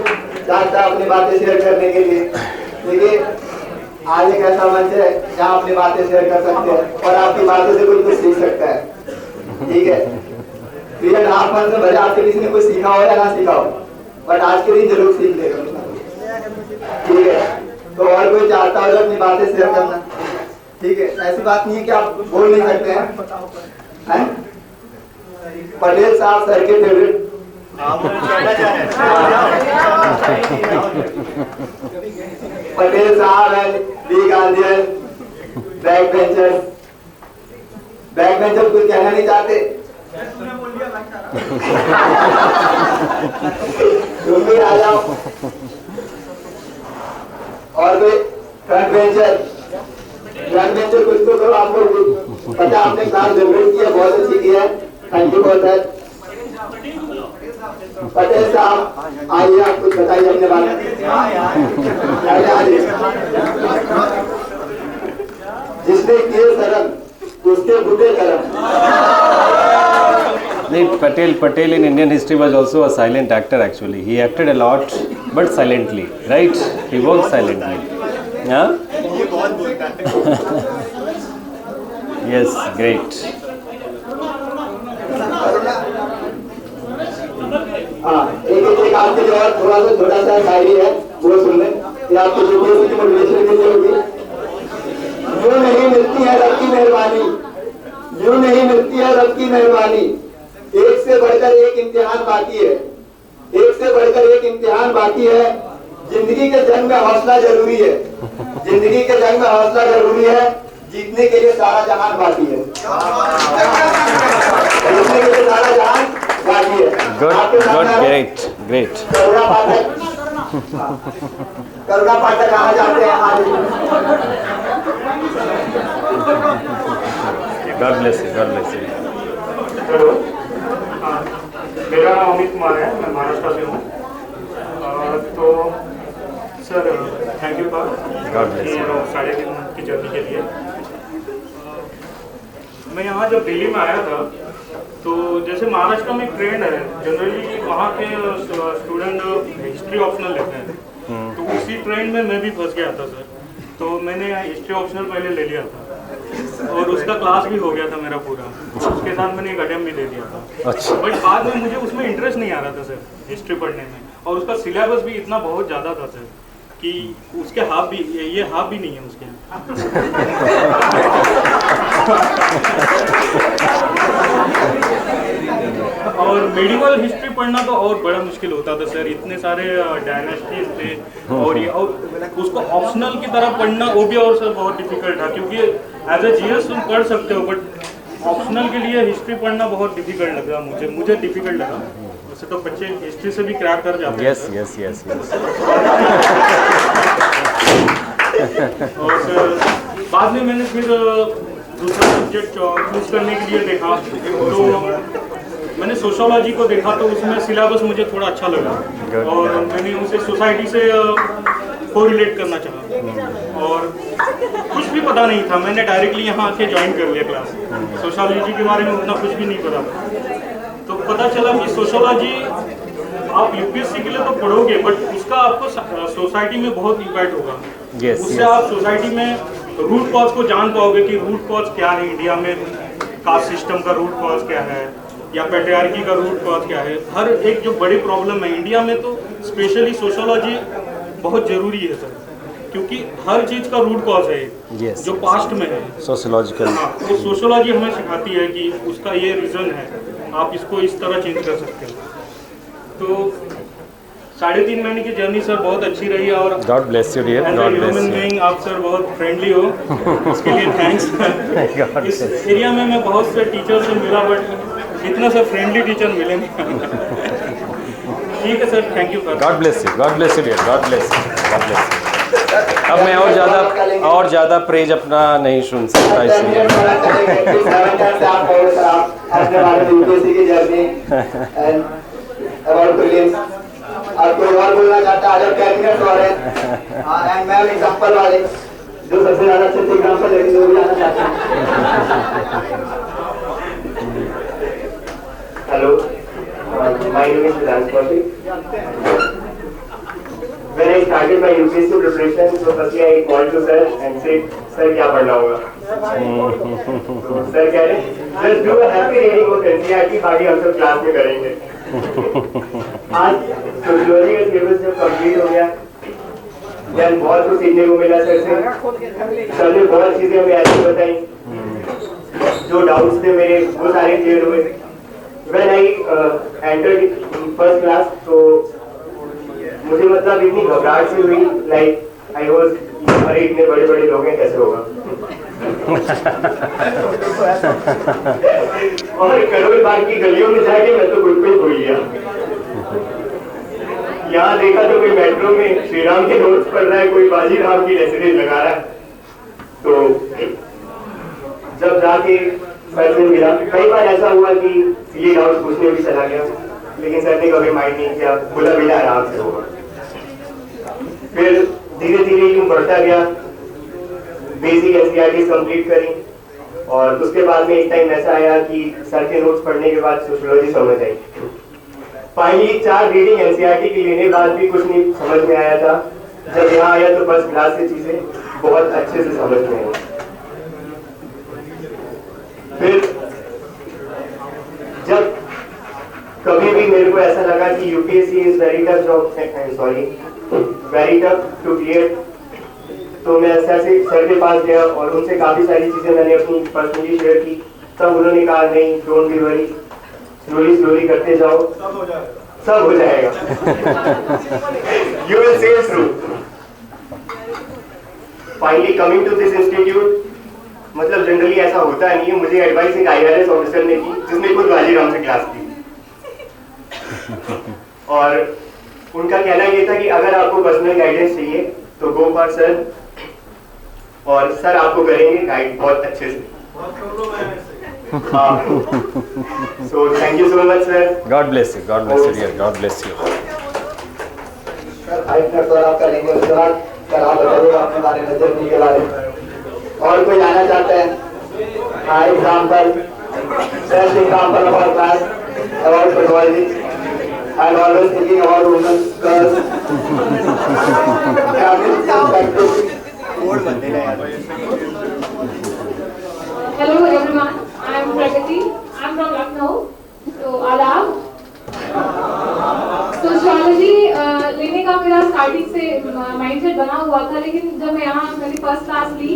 चाहता अपनी बातें शेयर करने के लिए, देखिए आज एक ऐसा मंच है जहाँ अपनी बातें शेयर कर सकते हैं और आपकी बातों से कोई कुछ सीख सकता है, ठीक है। पीरियड हाफ मंथ में भले आपसे किसी ने कुछ सीखा हो या ना सीखा हो, बट आज के दिन जरूर सीख लेगा, ठीक है। तो और कोई चाहता हो अपनी बातें शेयर करना, ठीक है। ऐसी बात नहीं है कि आप बोल नहीं सकते हैं। पटेल साहब सर के फेवरेट, पटेल साहब है, डी गार्जियन, बैक बेंचर कुछ कहना नहीं चाहते, तुम भी आ जाओ। और कोई फ्रंट बेंचर कुछ तो करो, आपको पता आपने क्लास जरूर किया, बहुत अच्छी किया है, थैंक यू बहुत है। पटेल साहब आइए, आप कुछ बताइए अपने बारे में। जिसने किए शर्म उसके बुरे कर्म। Patel in Indian history was also a silent actor actually. He acted a lot but silently, right? He worked silently. Yeah? Yes, great. हाँ, एक आपके लिए और थोड़ा सा शायरी है, वो सुन लें। ये आपको जो की मोटिवेशन मिली होगी। यूं नहीं मिलती है रब की मेहरबानी, यूं नहीं मिलती है रब की मेहरबानी। एक से बढ़कर एक इम्तिहान बाकी है, एक से बढ़कर एक इम्तिहान बाकी है। जिंदगी के जंग में हौसला जरूरी है, जिंदगी के जंग में हौसला जरूरी है। जीतने के लिए सारा जहान बाकी है, जीतने के लिए सारा जहान बाकी है। Good, great. करुणा पाठक कहाँ जाते हैं आज? God bless you. हेलो, मेरा नाम अमित कुमार है, मैं महाराष्ट्र से हूँ। तो sir thank you God bless you. 3.5 की जर्नी के लिए। मैं यहाँ जब दिल्ली में आया था तो जैसे महाराष्ट्र में एक ट्रेंड है, जनरली वहाँ के स्टूडेंट हिस्ट्री ऑप्शनल लेते हैं, तो उसी ट्रेंड में मैं भी फंस गया था सर। तो मैंने हिस्ट्री ऑप्शनल पहले ले लिया था और उसका क्लास भी हो गया था मेरा पूरा। उसके साथ मैंने एक अटेम्प्ट भी दे दिया था। अच्छा। बट बाद में मुझे उसमें इंटरेस्ट नहीं आ रहा था सर हिस्ट्री पढ़ने में, और उसका सिलेबस भी इतना बहुत ज़्यादा था सर कि उसके हाफ भी, ये हाफ भी नहीं है उसके। और मेडिवल हिस्ट्री पढ़ना तो और बड़ा मुश्किल होता था सर, इतने सारे डायनेस्टीज थे और ये, और उसको ऑप्शनल की तरह पढ़ना वो भी और सर बहुत डिफिकल्ट था, क्योंकि एज ए जीएस तुम पढ़ सकते हो बट ऑप्शनल के लिए हिस्ट्री पढ़ना बहुत डिफिकल्ट लगा मुझे डिफिकल्ट लगा। वैसे तो बच्चे हिस्ट्री से भी क्रैक कर जाते हैं। Yes. और सर बाद में मैंने फिर दूसरा सब्जेक्ट चूज करने के लिए देखा, तो मैंने सोशोलॉजी को देखा, तो उसमें सिलेबस मुझे थोड़ा अच्छा लगा और मैंने उसे सोसाइटी से कोरिलेट करना चाहा और कुछ भी पता नहीं था, मैंने डायरेक्टली यहाँ आके ज्वाइन कर लिया क्लास। सोशोलॉजी के बारे में उतना कुछ भी नहीं पता था, तो पता चला कि सोशोलॉजी आप यूपीएससी के लिए तो पढ़ोगे बट उसका आपको सोसाइटी में बहुत इम्पैक्ट होगा। उससे आप सोसाइटी में रूट कॉज को जान पाओगे कि रूट कॉज क्या है इंडिया में, कास्ट सिस्टम का रूट कॉज क्या है या पैट्रियार्की का रूट कॉज क्या है। हर एक जो बड़ी प्रॉब्लम है इंडिया में, तो स्पेशली सोशोलॉजी बहुत जरूरी है सर, क्योंकि हर चीज का रूट कॉज है जो पास्ट में है सोशियोलॉजिकल। हाँ, वो सोशोलॉजी हमें सिखाती है कि उसका ये रीजन है, आप इसको इस तरह चेंज कर सकते हो। तो 3.5 महीने की जर्नी सर बहुत अच्छी रही है और God bless you dear. God bless you. आप सर बहुत फ्रेंडली हो, उसके लिए थैंक्स। इस एरिया में मैं बहुत से टीचर से मिला बट इतना सब फ्रेंडली टीचर मिले नहीं। ठीक है sir, thank you sir. God bless you dear. God bless you. अब मैं और ज़्यादा प्रेज अपना नहीं सुन सकता इसलिए। और कोई और बोलना चाहता है? अदर कैंडिडेट वाले एंड मैम एग्जांपल वाले जो सबसे ज्यादा अच्छे एग्जांपल लेके जो भी आना चाहते हैं। Hello, my name is Siddharth Kaushik. When I started my UPSC preparation, so firstly I called to sir and said, sir क्या पढ़ना होगा? तो सर कह रहे just do a happy reading of NCERT, बाकी हम सब क्लास में करेंगे। आज सोशियोलॉजी का सिलेबस जब कंप्लीट हो गया, देन बहुत कुछ सीखने को मिला सर से। सर ने बहुत चीजें हमें ऐसी बताई, जो डाउट्स थे मेरे वो सारे क्लियर हुए। When I entered first class, तो मुझे मतलब इतनी घबराहट सी हुई, लाइक आई वाज अरे इतने बड़े बड़े लोग हैं कैसे होगा। और करोल बाग की गलियों में जाके मैं तो खुद को ही भूल गया। यहाँ देखा तो कोई मेट्रो में श्री राम के नोट्स पढ़ रहा है, कोई बाजी राम की रेसिडेंस लगा रहा है। तो जब जाके फैसले मिला, कई बार ऐसा हुआ कि ये डाउट पूछने भी चला गया, लेकिन सर ने कभी माइंड नहीं किया, बोला बेटा आराम से होगा। फिर धीरे धीरे यूँ बढ़ता गया, बेसिक एनसीईआरटी कंप्लीट करी और उसके बाद में एक टाइम ऐसा आया कि सर के नोट्स पढ़ने के बाद सोशियोलॉजी समझ आई। फाइनली 4 रीडिंग एनसीईआरटी के लेने बाद भी कुछ नहीं समझ में आया था। जब यहाँ आया तो फर्स्ट क्लास से चीजें बहुत अच्छे से समझ में आई। फिर जब कभी भी मेरे को ऐसा लगा कि UPSC is very tough job, very tough to clear, तो मैं सर के पास गया और उनसे काफी सारी चीजें मैंने अपनी पर्सनली शेयर की। तब उन्होंने कहा नहीं, डोंट बी वरी, स्लोली करते जाओ, सब हो जाएगा। You will sail through. Finally coming to this institute, मतलब जनरली ऐसा होता नहीं है, मुझे एडवाइस एक IRS ऑफिसर ने की जिसने खुद वाजीराम से क्लास की और उनका कहना ये था कि अगर आपको पर्सनल गाइडेंस चाहिए तो गो फॉर सर, और सर आपको करेंगे गाइड बहुत अच्छे से। So thank you so much sir. God bless you dear, God bless you. Sir 5 minute और आप करेंगे, उसके बाद सर आप बताइए अपने बारे में, जर्नी के बारे में। और कोई आना चाहता है? हाँ, example, best example of our class about sociology and always thinking about women, girls. Hello everyone, I am Pragati. I am from Lucknow. So आदाब। सोशियोलॉजी लेने का मेरा स्टार्टिंग से माइंडसेट बना हुआ था, लेकिन जब मैं यहाँ मैंने फर्स्ट क्लास ली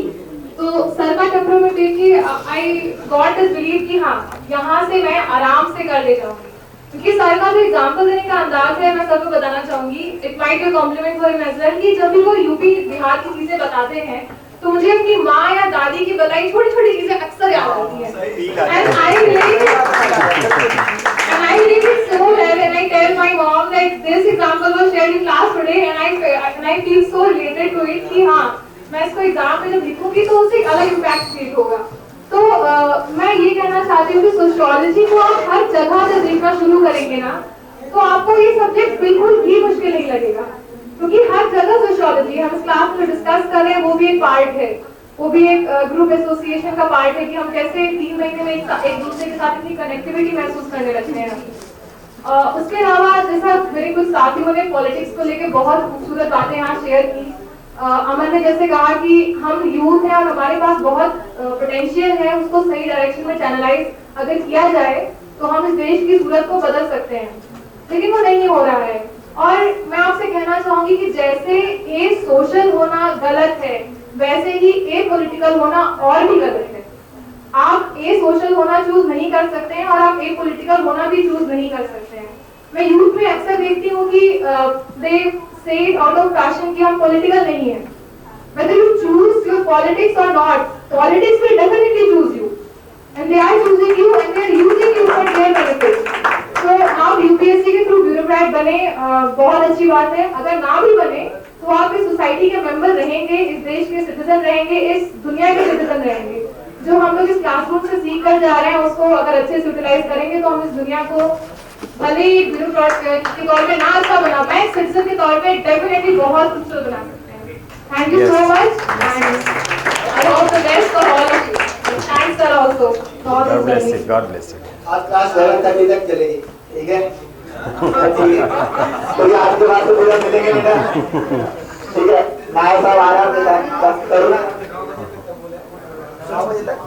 तो सर का टेम्परामेंट देख के आई गॉट दिस बिलीव कि हाँ यहाँ से मैं आराम से कर ले जाऊंगी, क्योंकि सर का जो एग्जाम्पल देने का अंदाज है मैं सबको बताना चाहूंगी। It might be compliment for him as well कि जब भी वो यूपी बिहार की चीजें बताते हैं तो मुझे अपनी माँ या दादी की बताई छोटी छोटी चीजें अक्सर याद आती हैं। And I relate it so well, and I tell my mom that this example was shared in class today, and I feel so related to it कि हाँ मैं इसको एग्जाम में जब लिखूंगी तो उससे एक अलग इम्पैक्ट क्रिएट होगा। तो मैं ये कहना चाहती हूँ कि सोशियोलॉजी को आप हर जगह से देखना शुरू करेंगे ना तो आपको ये सब्जेक्ट बिल्कुल भी मुश्किल नहीं लगेगा, क्योंकि हर जगह सोशियोलॉजी हम इस क्लास में डिस्कस कर रहे हैं, वो भी एक पार्ट है, वो भी एक ग्रुप एसोसिएशन का पार्ट है कि हम कैसे 3 महीने में एक दूसरे के साथ इतनी कनेक्टिविटी महसूस करने लगते हैं। उसके अलावा जैसा मेरे कुछ साथियों ने पॉलिटिक्स को लेकर बहुत खूबसूरत बातें यहाँ शेयर की। अमन ने जैसे कहा कि हम यूथ हैं और हमारे पास बहुत पोटेंशियल है, उसको सही डायरेक्शन में चैनलाइज अगर किया जाए तो हम इस देश की सूरत को बदल सकते हैं, लेकिन वो नहीं हो रहा है। और मैं आपसे कहना चाहूंगी कि जैसे ए सोशल होना गलत है वैसे ही ए पॉलिटिकल होना और भी गलत है। आप ए सोशल होना चूज नहीं कर सकते हैं और आप ए पॉलिटिकल होना भी चूज नहीं कर सकते हैं। मैं यूथ में अक्सर देखती हूँ कि दे से आउट ऑफ पैशन कि हम पॉलिटिकल नहीं है। Whether you choose your politics or not, politics will definitely choose you, and they are choosing you and they are using you for their benefit. So आप UPSC के through bureaucrat बने, बहुत अच्छी बात है। अगर ना भी बने तो आप इस सोसाइटी के मेंबर रहेंगे, इस देश के सिटीजन रहेंगे, इस दुनिया के सिटीजन रहेंगे। जो हम लोग इस क्लासरूम से सीख कर जा रहे हैं उसको अगर अच्छे से यूटिलाइज करेंगे तो हम इस दुनिया को भले ही ब्यूरोक्रेट के तौर पे ना अच्छा बना पाए, सिटीजन के तौर पे डेफिनेटली बहुत खूबसूरत बना सकते हैं। Thank you so much, and I hope the best for all of you. And thanks sir also. God bless you, God bless you. आज क्लास 7:30 तक चलेगी, ठीक है? तो ये आज के बाद तो पूरा मिलेंगे नहीं ना, ठीक है? नायक साहब आ रहा है, बस करो ना 9 बजे तक।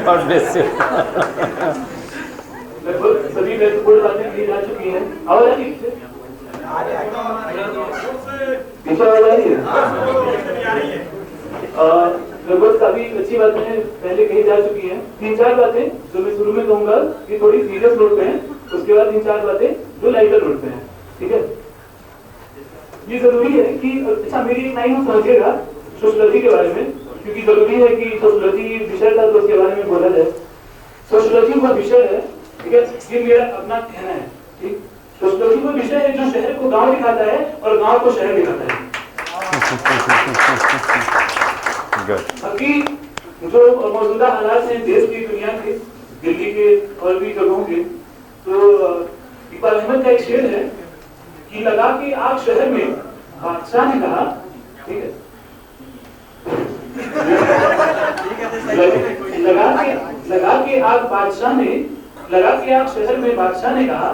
God bless you. लगभग सभी महत्वपूर्ण बातें की जा चुकी हैं। आवाज आ रही है? पीछे आवाज आ रही है? लगभग काफी अच्छी बातें पहले कही जा चुकी हैं। 3-4 बातें जो मैं शुरू में कहूंगा कि थोड़ी सीरियस नोट पे हैं, उसके बाद 3-4 बातें जो लाइटर नोट पे हैं, ठीक है? ये जरूरी है कि अच्छा मेरी एक लाइन समझिएगा सोशियोलॉजी के बारे में, क्योंकि जरूरी है कि सोशियोलॉजी विषय था तो उसके बारे में बोला जाए। सोशियोलॉजी वह विषय है, ठीक है, ये मेरा अपना कहना है, ठीक? सोशियोलॉजी वह विषय है जो शहर को गांव दिखाता है और गांव को शहर दिखाता है। Good. अभी जो मौजूदा हालात हैं देश की, दुनिया के, दिल्ली के और भी जगहों के, तो इकबाल अहमद का एक शेर है कि लगा के आग शहर में बादशाह ने कहा, ठीक है, लगा के आग बादशाह ने, लगा के आग शहर में बादशाह ने कहा,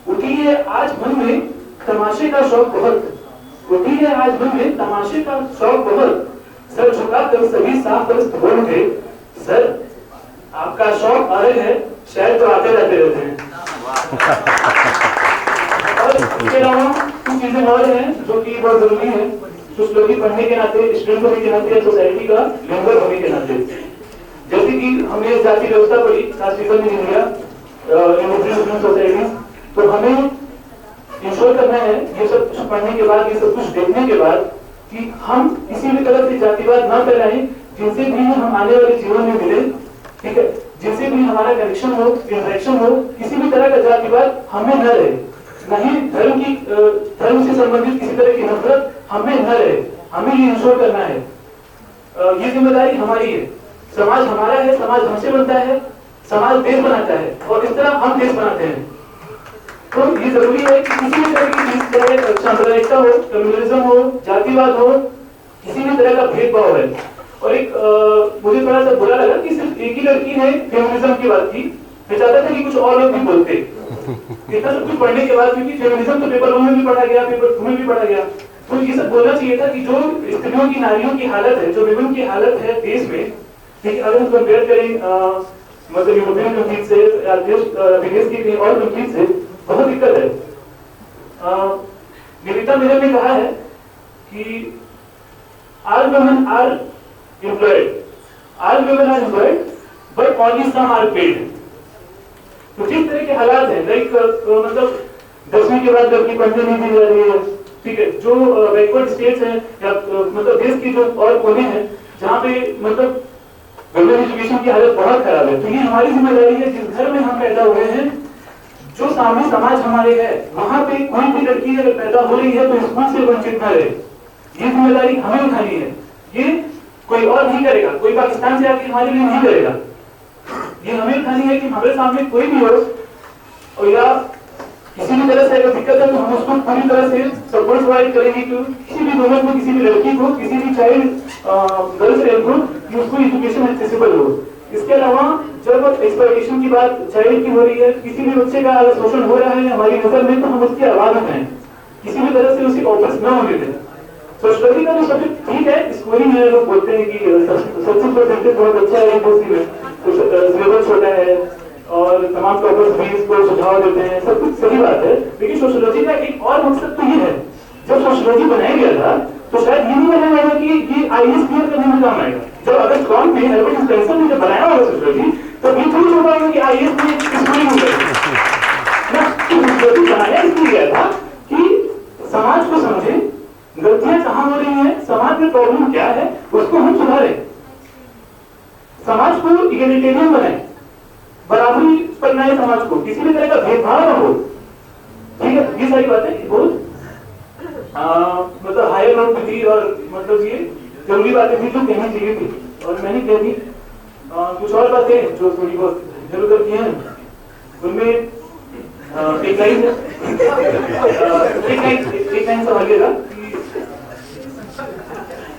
उठी है आज मन में तमाशे का शौक बहुत, उठी है आज मन में तमाशे का शौक बहुत, सर झुकाकर सभी साफ बोल उठे, सर आपका शौक अलग है, शायद तो आते रहते हैं। और इसके अलावा कुछ चीजें और हैं जो कि बहुत जरूरी है, सोशियोलॉजी पढ़ने के नाते, स्टूडेंट होने के नाते, सोसाइटी का मेंबर होने के नाते, जैसे कि हमने जाति व्यवस्था पढ़ी क्लासिकल इन इंडिया, सोसाइटी, तो हमें इंश्योर करना है ये सब कुछ पढ़ने के बाद, ये सब कुछ देखने के बाद, कि हम किसी भी तरह से जातिवाद न फैलाएं, जिनसे भी हम आने वाले जीवन में मिले, ठीक है, जिनसे भी हमारा कनेक्शन हो, इंटरेक्शन हो, किसी भी तरह का जातिवाद हमें न रहे, नहीं धर्म से संबंधित किसी तरह की नफरत हमें न रहे, हमें ये इंश्योर करना है। ये जिम्मेदारी हमारी है, समाज हमारा है, समाज हमसे बनता है, समाज देश बनाता है, और इस तरह हम देश बनाते हैं। तो ये जरूरी है कि किसी भी तरह की चीज, चाहे सांप्रदायिकता हो, कम्युनलिज्म हो, जातिवाद हो, किसी भी तरह का भेदभाव है। और एक मुझे थोड़ा सा बुरा लगा कि सिर्फ एक ही लड़की ने फेमिनिज्म की बात की, मैं चाहता था कि कुछ और लोग भी बोलते। इतना सब कुछ पढ़ने के बाद, क्योंकि फेमिनिज्म तो पेपर 1 में भी पढ़ा गया, पेपर 2 में भी पढ़ा गया, तो ये सब बोलना चाहिए था कि जो स्त्रियों की, नारियों की हालत है, जो विमेन की हालत है देश में, ठीक, अगर हम कंपेयर करें मतलब यूरोपियन कंट्रीज से या विदेश की कहीं और कंट्रीज से, बहुत दिक्कत है। निविता मेरे ने कहा है कि all women are employed, but only some are paid. तो जिस तरह के हालात हैं, लाइक मतलब 10वीं के बाद लड़की पढ़ने नहीं दी जा रही है, ठीक है, जो बैकवर्ड स्टेट्स हैं या मतलब देश की जो और कोने हैं जहाँ पे मतलब गवर्नमेंट एजुकेशन की हालत बहुत खराब है, तो ये हमारी जिम्मेदारी है, जिस घर में हम पैदा हुए हैं, जो सामने समाज हमारे है, वहाँ पे कोई भी लड़की अगर पैदा हो रही है तो स्कूल से वंचित न रहे, ये जिम्मेदारी हमें उठानी है। ये कोई और नहीं करेगा, कोई पाकिस्तान से आके हमारे लिए नहीं करेगा, ये हमें उठानी है कि हमारे सामने कोई भी हो और या किसी भी तरह से अगर दिक्कत है तो हम उसको पूरी तरह से सपोर्ट प्रोवाइड करेंगे कि किसी भी वुमन को, किसी भी लड़की को, किसी भी चाइल्ड गर्ल्स को, कि उसको एजुकेशन एक्सेसिबल हो। इसके अलावा जब एक्सप्लॉयटेशन की बात चाइल्ड की हो रही है, किसी भी बच्चे का अगर शोषण हो रहा है हमारी नजर में, तो हम उसकी आवाज उठाएं, किसी भी तरह से उसे ऑफर्स न होने दें। सोशल का जो सब्जेक्ट ठीक है, स्कोरिंग है, लोग बोलते हैं कि सक्सेस परसेंटेज बहुत अच्छा है, सिलेबस छोटा है और तमाम टॉपर्स भी इसको सुझाव देते हैं, सब कुछ सही बात है, लेकिन सोशियोलॉजी का एक और मकसद तो ये है, जब सोशियोलॉजी बनाया गया था तो शायद ये नहीं बनाया गया कि ये आईएएस क्लियर करने में काम आएगा। जब अगर कॉम में हेल्बर्ट स्पेंसर ने जब बनाया होगा सोशियोलॉजी, तो ये थोड़ी होगा कि आईएएस में स्कोरिंग हो जाएगी ना, सोशियोलॉजी बनाया इसलिए गया था कि समाज को समझे, गलतियां कहाँ हो रही हैं, समाज में प्रॉब्लम क्या है, उसको हम सुधारें, समाज को इक्वलिटेरियन बनाएं, बराबरी पर लाए समाज को, किसी भी तरह का भेदभाव न हो, ठीक है। ये सारी बातें बहुत मतलब हायर नोट पे थी और मतलब ये जरूरी बातें थी जो कहनी चाहिए थी, और मैंने कह दी। कुछ और बातें जो थोड़ी बहुत इधर उधर की हैं, उनमें एक लाइन संभालिएगा कि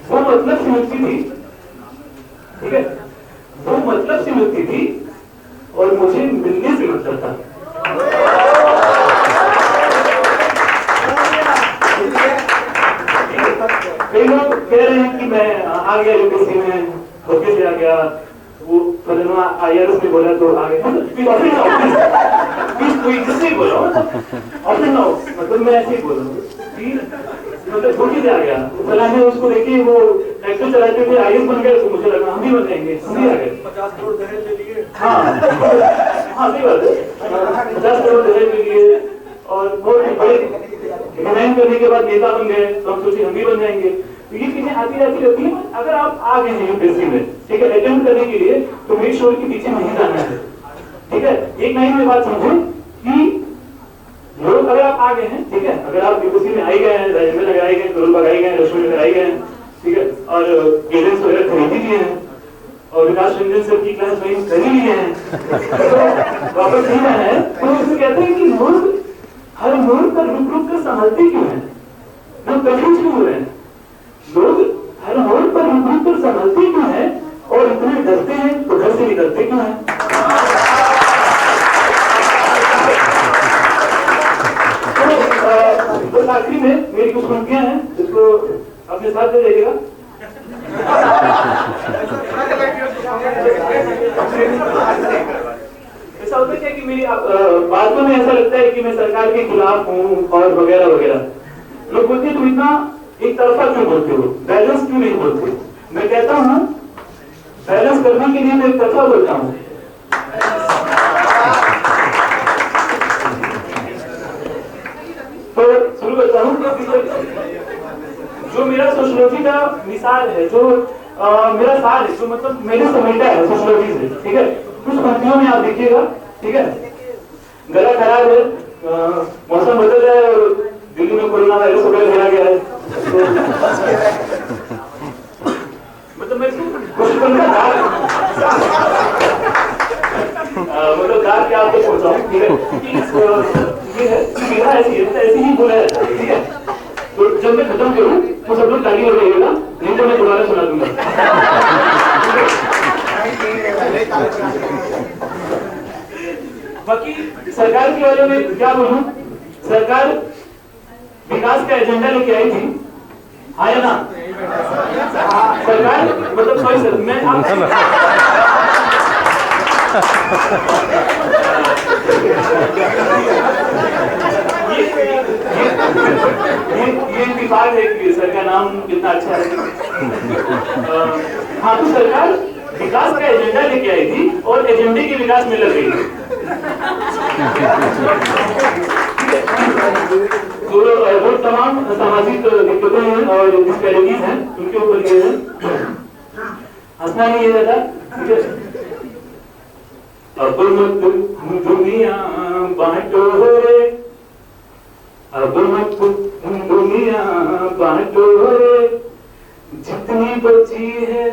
वो मतलब से मिलती थी, ठीक है, वो मतलब से मिलती थी और मुझे मिलने से मतलब था। कई लोग कह रहे हैं कि मैं आ गया यूपीएससी में, धोखे से आ गया, वो फलना आईआरएस में बोला तो आ गया, जिससे ही बोला मतलब मैं ऐसे ही बोला, मतलब धोखे से आ गया, फलाने उसको देखिए वो ट्रैक्टर चलाते थे, आईएएस बन गए, तो मुझे लगा हम भी बन जाएंगे, हम भी आ गए। 50 करोड़ दहेज ले लिए। हाँ सही बात है, 50 करोड़ दहेज ले लिए और बहुत बड़े डिमांड करने के बाद नेता बन गए, तो हम सोचे हम भी बन जाएंगे। तो ये चीजें आती रहती रहती है। अगर आप आ गए हैं यूपीएससी में, ठीक है, अटेम्प्ट करने के लिए, तो मेक श्योर कि पीछे नहीं जाना है, ठीक है। एक लाइन में बात समझें कि लोग अगर आप आ गए हैं, ठीक है, अगर आप यूपीएससी में आई गए हैं, राजेंद्र नगर आई गए, करोल बाग आई गए, लक्ष्मी नगर आई गए, ठीक है, और पेरेंट्स वगैरह खरीद ही लिए हैं और विकास रंजन सर की क्लास ज्वाइन कर ही लिए हैं। तो वापस नहीं आना है, तो उससे कहते हैं कि लोग हर मोड़ पर रुक रुक कर संभलते क्यों हैं, लोग कंफ्यूज क्यों हो रहे हैं, लोग हर मोड़ पर रुक रुक कर संभलते क्यों हैं और इतने डरते हैं तो घर से निकलते क्यों हैं। तो आखिरी में मेरी कुछ पंक्तियां हैं जिसको अपने साथ ले जाइएगा। ऐसा होता है कि मेरी बातों में ऐसा लगता है कि मैं सरकार के खिलाफ हूँ और वगैरह वगैरह। लोग बोलते हैं तुम इतना एक तरफा क्यों बोलते हो, बैलेंस क्यों नहीं बोलते। मैं कहता हूँ बैलेंस करने के लिए मैं एक तरफा बोलता हूँ। तो शुरू करता हूँ। जो मेरा सोशियोलॉजी का मिसाल है, जो मेरा साल है, जो मतलब मैंने समेटा है सोशियोलॉजी से, ठीक है, कुछ पंक्तियों में आप देखिएगा, ठीक है। गला खराब है, मौसम बदल रहा है और दिल्ली में कोरोना वायरस वगैरह फैला गया है, तो मतलब मैं कुछ मतलब दाल क्या आपको पहुंचाऊं, ठीक है। ये है मेरा ऐसी ही बोला है, ठीक है। तो जब मैं खत्म करूं तो सब लोग ताली बजाइएगा, नहीं तो मैं दोबारा सुना दूंगा। बाकी सरकार के बारे में क्या बोलूं, सरकार विकास का एजेंडा लेके आई थी, हाँ या ना। सरकार मतलब सॉरी सर, मैं ये इंतजार है कि सर का नाम कितना अच्छा है। हाँ, तो सरकार विकास का एजेंडा लेके आई थी और एजेंडे के विकास में लग गई थी। तो वो तमाम सामाजिक दिक्कतें हैं और डिस्पैरिटीज हैं, उनके ऊपर ये है, हंसना नहीं है दादा, ठीक है। अब मत दुनिया बांटो रे, अब मत दुनिया बांटो रे, जितनी बची है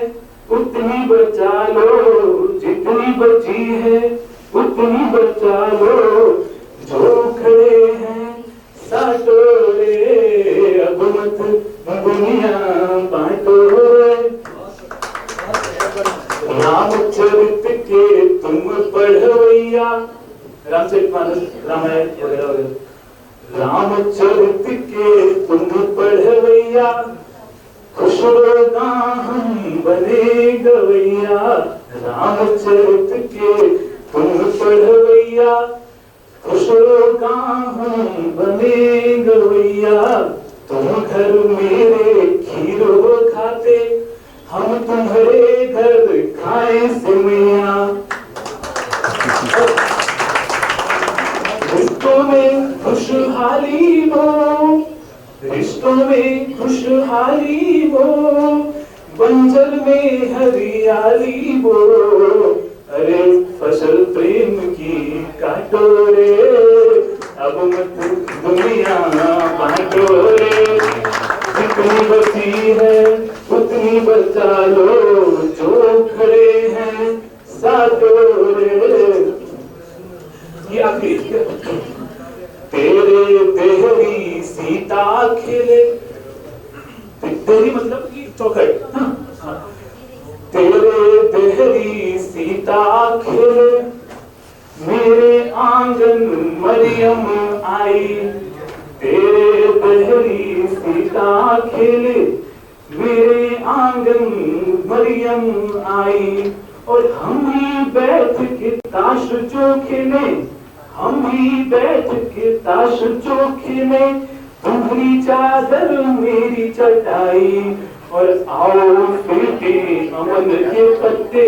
उतनी बचा लो, जितनी बची है उतनी बचा लो, जो खड़े हैं साटो रे, अब मत दुनिया बांटो रे। रामचरित के तुम पढ़वैया, रामचरितमानस रामायण वगैरह वगैरह, रामचरित के तुम पढ़वैया, खुशरोगा हम बने गवैया, रामचरित के तुम पढ़वैया, खुशरोगा हम बने गवैया, तुम घर मेरे खीरो खाते, हम तुम्हारे घर खाए सिमैया, रिश्तों में खुशहाली हो, रिश्तों में खुशहाली हो, बंजर में हरियाली हो, अरे फसल प्रेम की काटो रे, अब मत दुनिया बांटो रे, जितनी बची है उतनी बचा लो, जो खड़े हैं साटो रे। ये आखिरी, तेरे देहरी सीता खेले, देहरी मतलब कि चौखट, तेरे देहरी सीता खेले, मेरे आंगन मरियम आई, तेरे देहरी सीता खेले, मेरे आंगन मरियम आई, और हम ही बैठ के ताश जो खेले, हम ही बैठ के ताश जो खेले, तुम्हारी चादर मेरी चटाई, और आओ फेंटे अमन के पत्ते,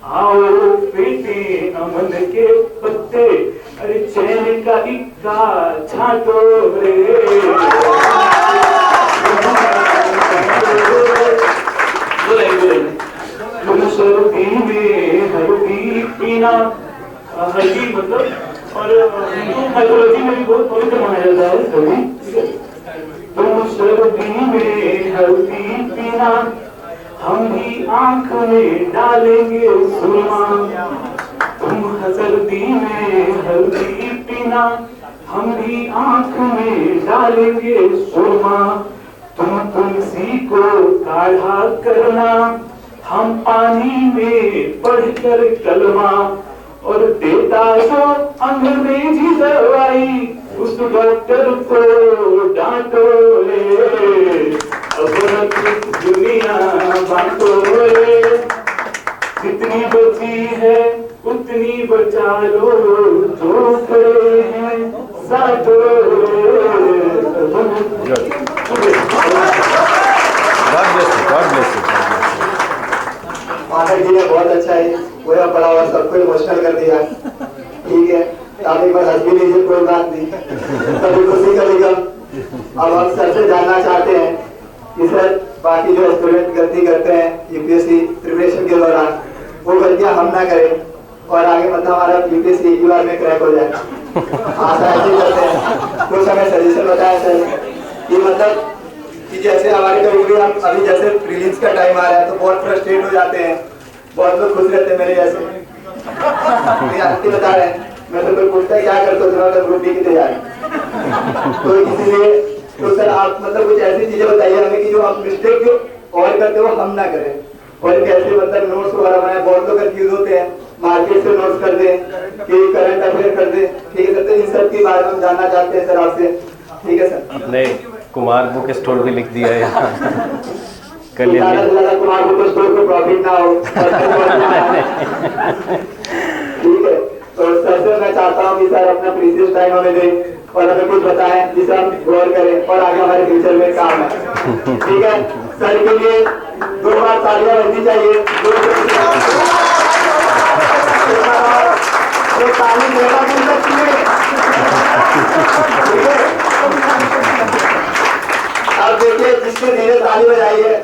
आओ फेंटे अमन के पत्ते, अरे चैन का इक्का छाटो रे। तुम सर्दी में हल्दी पीना, हल्दी मतलब, और हिंदू माइथोलॉजी में भी बहुत पवित्र माना जाता है हल्दी, ठीक है। तुम सर्दी में हल्दी पीना, हम भी आंख में डालेंगे सुरमा। तुम सर्दी में हल्दी पीना, हम भी आंख में डालेंगे सुरमा। तुम तुलसी को काढ़ा करना, हम पानी में पढ़कर कलमा। और देता जो अंग्रेजी दवाई, उस डॉक्टर को डांटो रे। अब दुनिया बांटो रे, जितनी बची है उतनी बचा लो, जो खड़े हैं साथो माधव जी ने बहुत अच्छा है पूरा पढ़ा हुआ सबको इमोशनल कर दिया। ठीक है, आप एक बार हंस भी लीजिए, कोई बात नहीं, कभी खुशी का निगम। अब हम सर से जानना चाहते हैं कि सर बाकी जो स्टूडेंट गलती करते हैं यूपीएससी प्रिपरेशन के दौरान, वो गलतियां हम ना करें और आगे मतलब हमारा यूपीएससी एक बार में क्रैक हो जाए। आशा ऐसे करते हैं, कुछ हमें सजेशन बताया सर कि मतलब कि जैसे हमारे कभी हम अभी जैसे प्रीलिम्स का टाइम आ रहा है तो बहुत फ्रस्ट्रेट हो जाते हैं, बहुत लोग खुश रहते हैं मेरे जैसे। बता रहे हैं, मैं तो कोई पूछता है क्या करते हो तुम्हारा ग्रुप डी की तैयारी, तो इसीलिए तो सर आप मतलब कुछ ऐसी चीजें बताइए हमें कि जो हम मिस्टेक जो और करते हो हम ना करें, और कैसे मतलब नोट्स वगैरह बनाए। बहुत लोग कंफ्यूज होते हैं, मार्केट से नोट्स कर दे कि करंट अफेयर कर दे। ठीक है सर, तो इन सब के बारे में हम जानना चाहते हैं सर आपसे। ठीक है सर। नहीं, कुमार बुक स्टोर भी लिख दिया है यहाँ। कल कुमार बुक स्टोर को प्रॉफिट ना हो। ठीक है, तो सर से मैं चाहता हूँ कि सर अपना प्रीशियस टाइम हमें दें और हमें कुछ बताएं जिसे हम गौर करें और आगे हमारे फ्यूचर में काम है। ठीक है, सर के लिए 2 बार तालियां बजनी चाहिए। तो ताली ज्यादा मिल सकती है। अब देखिए जिसके धीरे ताली बजाई है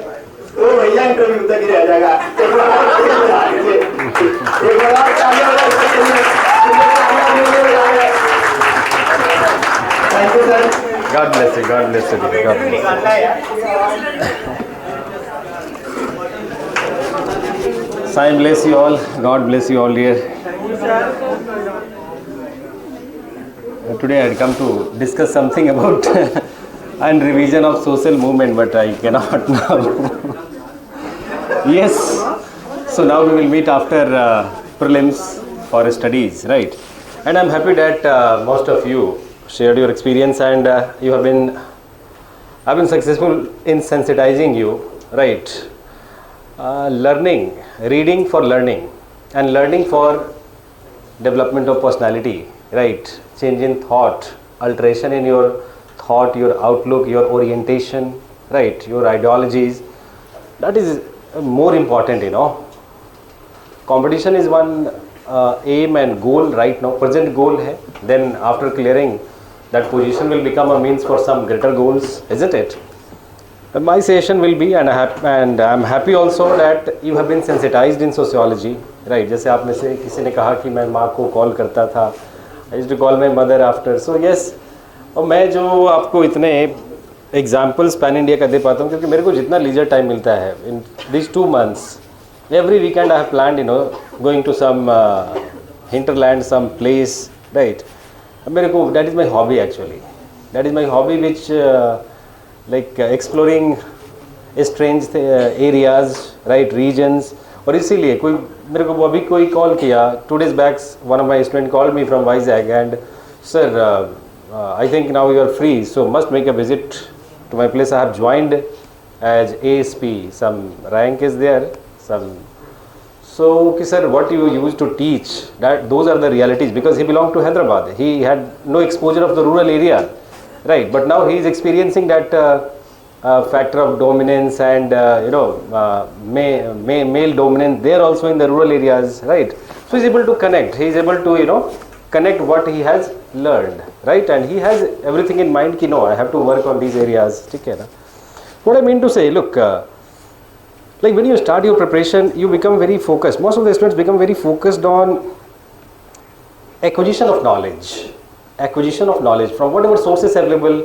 तो भैया इंटरव्यू तक ही रह जाएगा। एक बार thank you sir. God bless you. God bless you. God bless you. Sai bless you all. God bless you all here. Today I had come to discuss something about and revision of social movement, but I cannot now. Yes. So now we will meet after prelims for studies, right? And I'm happy that most of you shared your experience and you have been successful in sensitizing you, right? Learning, reading for learning and learning for development of personality, right? Change in thought, alteration in your thought, your outlook, your orientation, right? Your ideologies. That is more important, you know. Competition is one aim and goal right now, present goal hai. Then after clearing that position will become a means for some greater goals, isn't it? And my session will be, and I'm happy also that you have been sensitized in sociology, right? जैसे आप में से किसी ने कहा कि मैं माँ को कॉल करता था, I used to call my mother after. So yes, और मैं जो आपको इतने एग्जाम्पल्स पैन इंडिया का दे पाता हूँ क्योंकि मेरे को जितना लीजर टाइम मिलता है in this 2 months, every weekend I have planned, you know, going to some hinterland, some place, right? मेरे को that is my hobby actually. That is my hobby which like exploring strange areas, right, regions. और इसीलिए कोई मेरे को अभी कोई call किया 2 days back, one of my student called me from Vizag and sir, I think now you are free, so must make a visit to my place. I have joined as ASP, some rank is there, some. So, okay, sir, what you used to teach, that those are the realities, because he belonged to Hyderabad. He had no exposure of the rural area, right? But now he is experiencing that factor of dominance and male dominance there also in the rural areas, right? So he is able to connect. He is able to connect what he has learned, right? And he has everything in mind. Ki no, I have to work on these areas. ठीक है ना? What I mean to say, look. Like when you start your preparation, you become very focused. Most of the students become very focused on acquisition of knowledge from whatever sources available,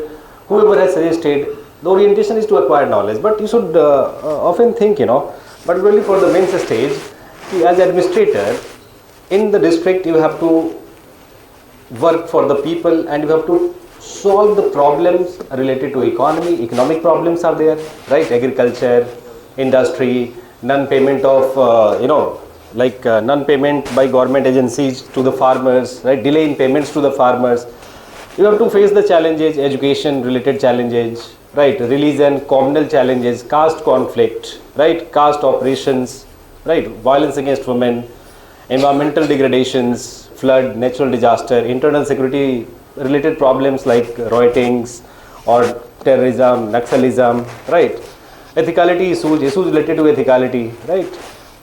whoever has suggested, the orientation is to acquire knowledge, but you should often think, particularly for the men's stage, as administrator, in the district you have to work for the people and you have to solve the problems related to economy. Economic problems are there, right? Agriculture, industry, non-payment of, non-payment by government agencies to the farmers, right? Delay in payments to the farmers. You have to face the challenges, education related challenges, right? Religion, communal challenges, caste conflict, right? Caste operations, right? Violence against women, environmental degradations, flood, natural disaster, internal security related problems like riotings or terrorism, Naxalism, right? Ethicality issues related to ethicality, right?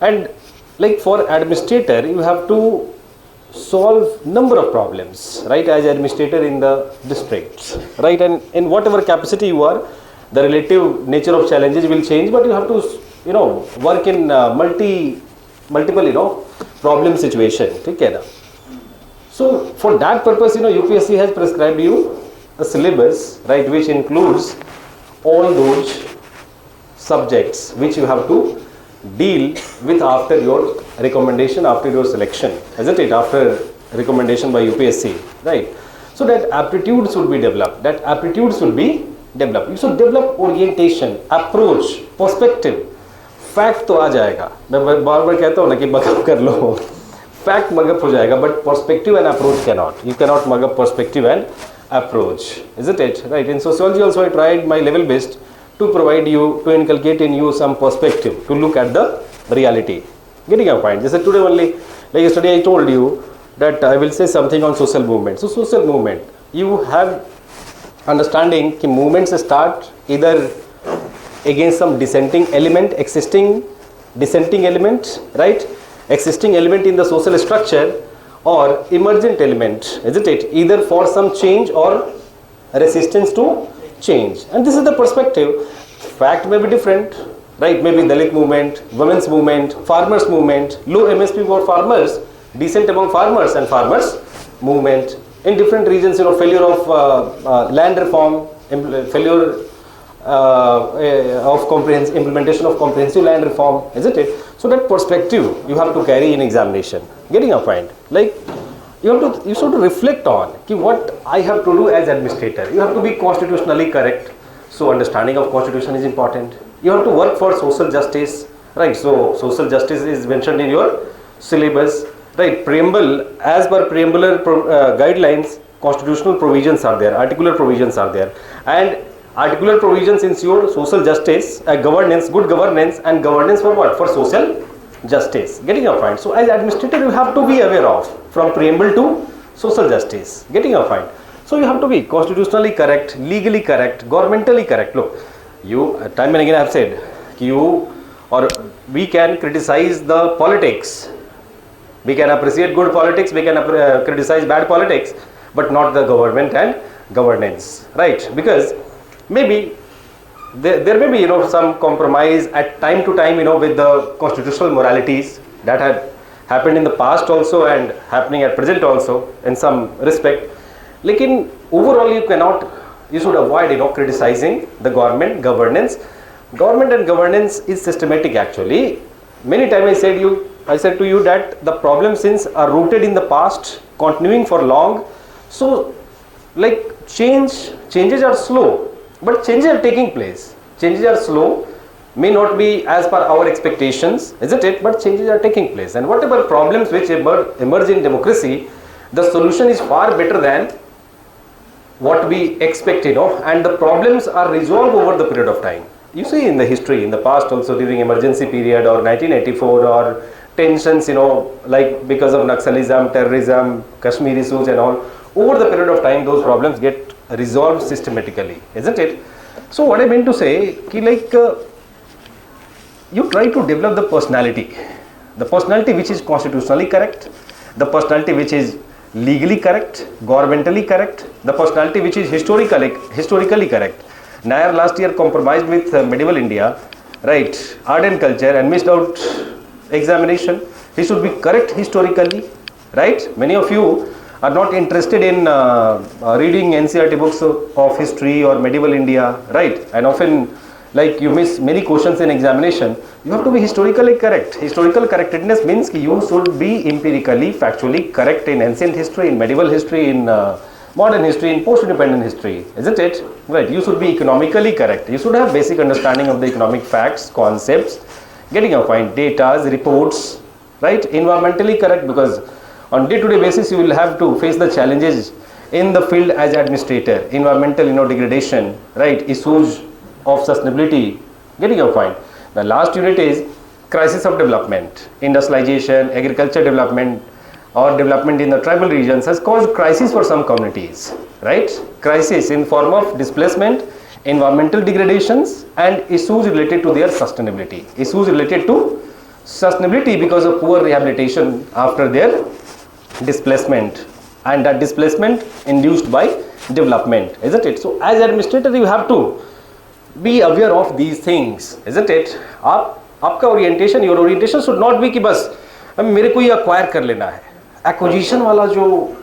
And like for administrator, you have to solve number of problems, right, as administrator in the district, right? And in whatever capacity you are, the relative nature of challenges will change, but you have to, work in multiple, problem situation, okay? So for that purpose, UPSC has prescribed you a syllabus, right, which includes all those subjects which you have to deal with after your recommendation, after your selection, isn't it? After recommendation by UPSC, right? So that aptitude should be developed. You should develop orientation, approach, perspective. Fact तो आ जाएगा. मैं बार-बार कहता हूँ ना कि mug up कर लो. Fact mug up हो जाएगा, but perspective and approach cannot. You cannot mug up perspective and approach, isn't it? Right? In sociology also I tried my level best to provide you, to inculcate in you some perspective, to look at the reality. Getting your point? Just today only, like yesterday I told you that I will say something on social movement. So social movement, you have understanding that movements start either against some dissenting element, right? Existing element in the social structure, or emergent element, isn't it? Either for some change or resistance to change. And this is the perspective. Fact may be different, right? Maybe Dalit movement, women's movement, farmers movement, low MSP for farmers, dissent among farmers and farmers movement. In different regions, failure of land reform, failure of implementation of comprehensive land reform, isn't it? So that perspective you have to carry in examination. Getting a point? Like you should reflect on what I have to do as administrator. You have to be constitutionally correct. So understanding of constitution is important. You have to work for social justice, right? So social justice is mentioned in your syllabus, right? Preamble, as per preambular guidelines, constitutional provisions are there, articular provisions are there, and articular provisions ensure social justice, governance, good governance, and governance for what? For social justice. Getting your point? So as administrator, you have to be aware of from preamble to social justice. Getting your point? So you have to be constitutionally correct, legally correct, governmentally correct. Look, you time and again I have said, we can criticize the politics. We can appreciate good politics, we can criticize bad politics, but not the government and governance, right? Because maybe there may be some compromise at time to time with the constitutional moralities that had happened in the past also and happening at present also in some respect. Lekin overall you should avoid criticizing the government governance. Government and governance is systematic actually. Many times I said to you that the problems since are rooted in the past, continuing for long. So like changes are slow, but changes are taking place. Changes are slow, may not be as per our expectations, isn't it? But changes are taking place. And whatever problems which emerge in democracy, the solution is far better than what we expect, and the problems are resolved over the period of time. You see in the history, in the past also during emergency period or 1984 or tensions, like because of Naxalism, terrorism, Kashmir issues and all, over the period of time those problems get resolved systematically, isn't it? So what I meant to say, you try to develop the personality which is constitutionally correct, the personality which is legally correct, governmentally correct, the personality which is historically correct. Nair last year compromised with medieval India, right? Art and culture and missed out examination. He should be correct historically, right? Many of you are not interested in reading NCERT books of history or medieval India, right? And often, like, you miss many questions in examination. You have to be historically correct. Historical correctness means you should be empirically, factually correct in ancient history, in medieval history, in modern history, in post-independent history, isn't it? Right? You should be economically correct. You should have basic understanding of the economic facts, concepts, getting a point, data, reports, right? Environmentally correct, because on day-to-day basis you will have to face the challenges in the field as administrator, environmental, degradation, right? Issues of sustainability, getting your point. The last unit is crisis of development, industrialization, agriculture development, or development in the tribal regions has caused crisis for some communities, right? Crisis in form of displacement, environmental degradations, and issues related to their sustainability. Issues related to sustainability because of poor rehabilitation after their displacement, and that displacement induced by development, isn't it? So as administrator you have to be aware of these things, isn't it? आपका orientation, your orientation should not be कि बस मेरे को ये acquire कर लेना है. Acquisition वाला जो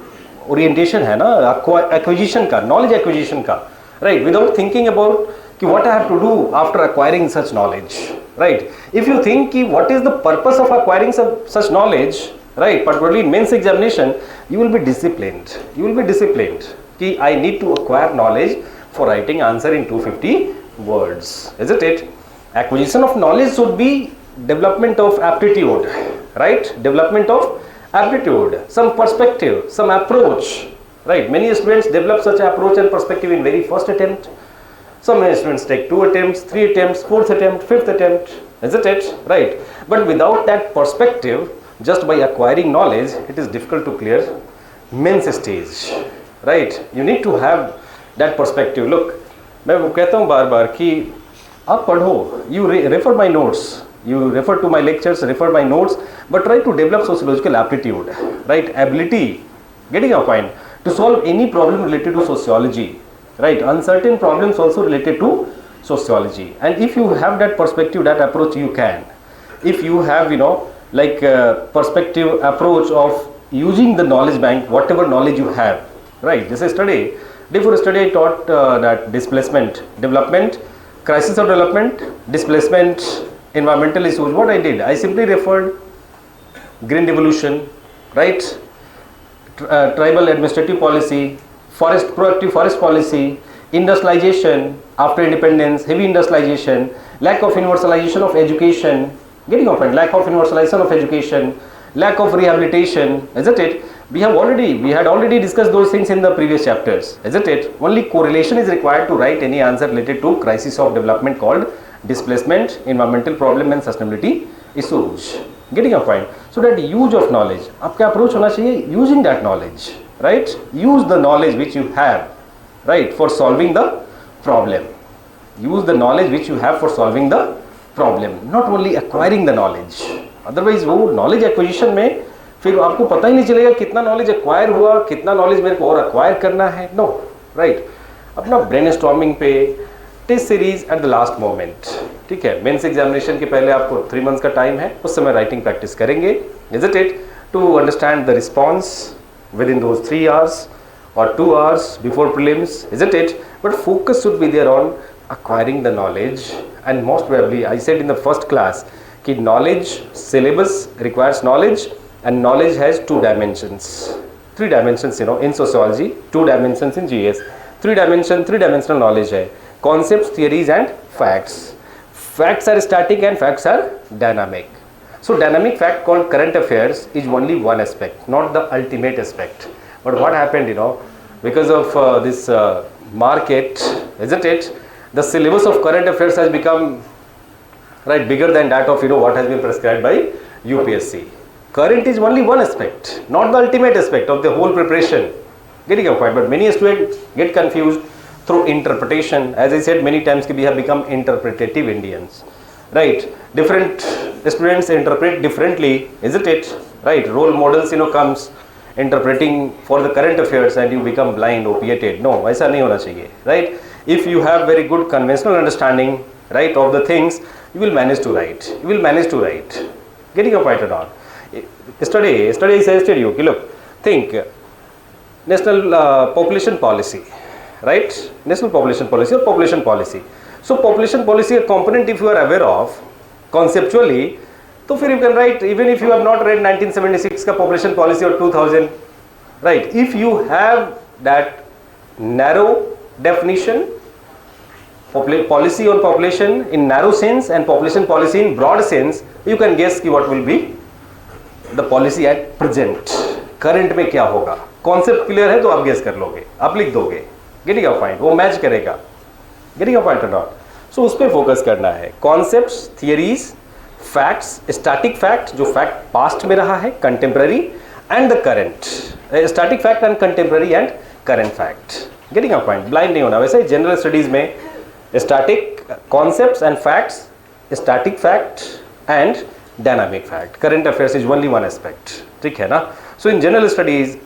orientation है ना, acquisition का, knowledge acquisition का, right? Without thinking about कि what I have to do after acquiring such knowledge, right? If you think कि what is the purpose of acquiring such knowledge, right? Particularly in mains examination, you will be disciplined. You will be disciplined कि I need to acquire knowledge for writing answer in 250 words, isn't it? Acquisition of knowledge should be development of aptitude, right? Development of aptitude, some perspective, some approach, right? Many students develop such approach and perspective in very first attempt. Some students take 2 attempts, 3 attempts, 4th attempt, 5th attempt, isn't it? Right? But without that perspective, just by acquiring knowledge, it is difficult to clear mains stage, right? You need to have that perspective. Look, मैं वो कहता हूँ बार बार कि आप पढ़ो, you refer my notes, you refer to my lectures, refer my notes, but try to develop sociological aptitude, right? Ability, getting a point, to solve any problem related to sociology, right? Uncertain problems also related to sociology. And if you have that perspective, that approach, you can. If you have, like perspective approach of using the knowledge bank, whatever knowledge you have, right? This is study. Before study, I taught that displacement, development, crisis of development, displacement, environmental issues. What I did, I simply referred green revolution, right? Tribal administrative policy, proactive forest policy, industrialization after independence, heavy industrialization, lack of universalization of education, getting off, lack of universalization of education, lack of rehabilitation, isn't it? We had already discussed those things in the previous chapters, isn't it? Only correlation is required to write any answer related to crisis of development called displacement, environmental problem and sustainability issues. Getting a point? So that use of knowledge, आपका approach होना चाहिए using that knowledge, right? Use the knowledge which you have, right, for solving the problem. Use the knowledge which you have for solving the problem, not only acquiring the knowledge. Otherwise वो knowledge acquisition में फिर आपको पता ही नहीं चलेगा कितना knowledge acquire हुआ, कितना नॉलेज मेरे को और एक्वायर करना है. No, right? अपना ब्रेनस्टॉर्मिंग पे, test series at the last moment, ठीक है? मेंस एग्जामिनेशन के पहले आपको 3 months का टाइम है, उस समय राइटिंग प्रैक्टिस करेंगे, is it, to understand the response within those 3 hours or 2 hours before prelims, isn't it? But focus should be there on acquiring the knowledge. And most probably, I said in the first class कि knowledge, syllabus requires knowledge, and knowledge has 2 dimensions, 3 dimensions, in sociology, 2 dimensions in GS, 3-dimensional knowledge है, concepts, theories and facts. Facts are static and facts are dynamic. So dynamic fact called current affairs is only one aspect, not the ultimate aspect. But what happened, because of this market, isn't it? The syllabus of current affairs has become right bigger than that of what has been prescribed by UPSC. Current is only one aspect, not the ultimate aspect of the whole preparation. Getting your point? But many students get confused through interpretation. As I said many times, we have become interpretative Indians, right? Different students interpret differently, isn't it? Right? Role models, comes interpreting for the current affairs, and you become blind, opiated. No, ऐसा नहीं होना चाहिए, right? If you have very good conventional understanding, right, of the things, you will manage to write. You will manage to write. Getting your point or not? Study, I suggested you, look, think, national population policy, right? National population policy or population policy. So population policy, a component if you are aware of conceptually, तो फिर you can write even if you have not read 1976 का population policy or 2000, right? If you have that narrow definition, policy on population in narrow sense and population policy in broad sense, you can guess कि what will be the policy at present, current में क्या होगा. Concept clear है तो आप guess कर लोगे, आप लिख दोगे. Getting your point, वो match करेगा. Getting your point or not? So उस पे focus करना है. Concepts, theories, facts, static fact जो fact past में रहा है, contemporary and the current. Static fact and contemporary and current fact. Getting your point? Blind नहीं होना. वैसे general studies में static concepts and facts, static fact and dynamic fact. Current affairs is only one aspect. ठीक है ना? So in general studies,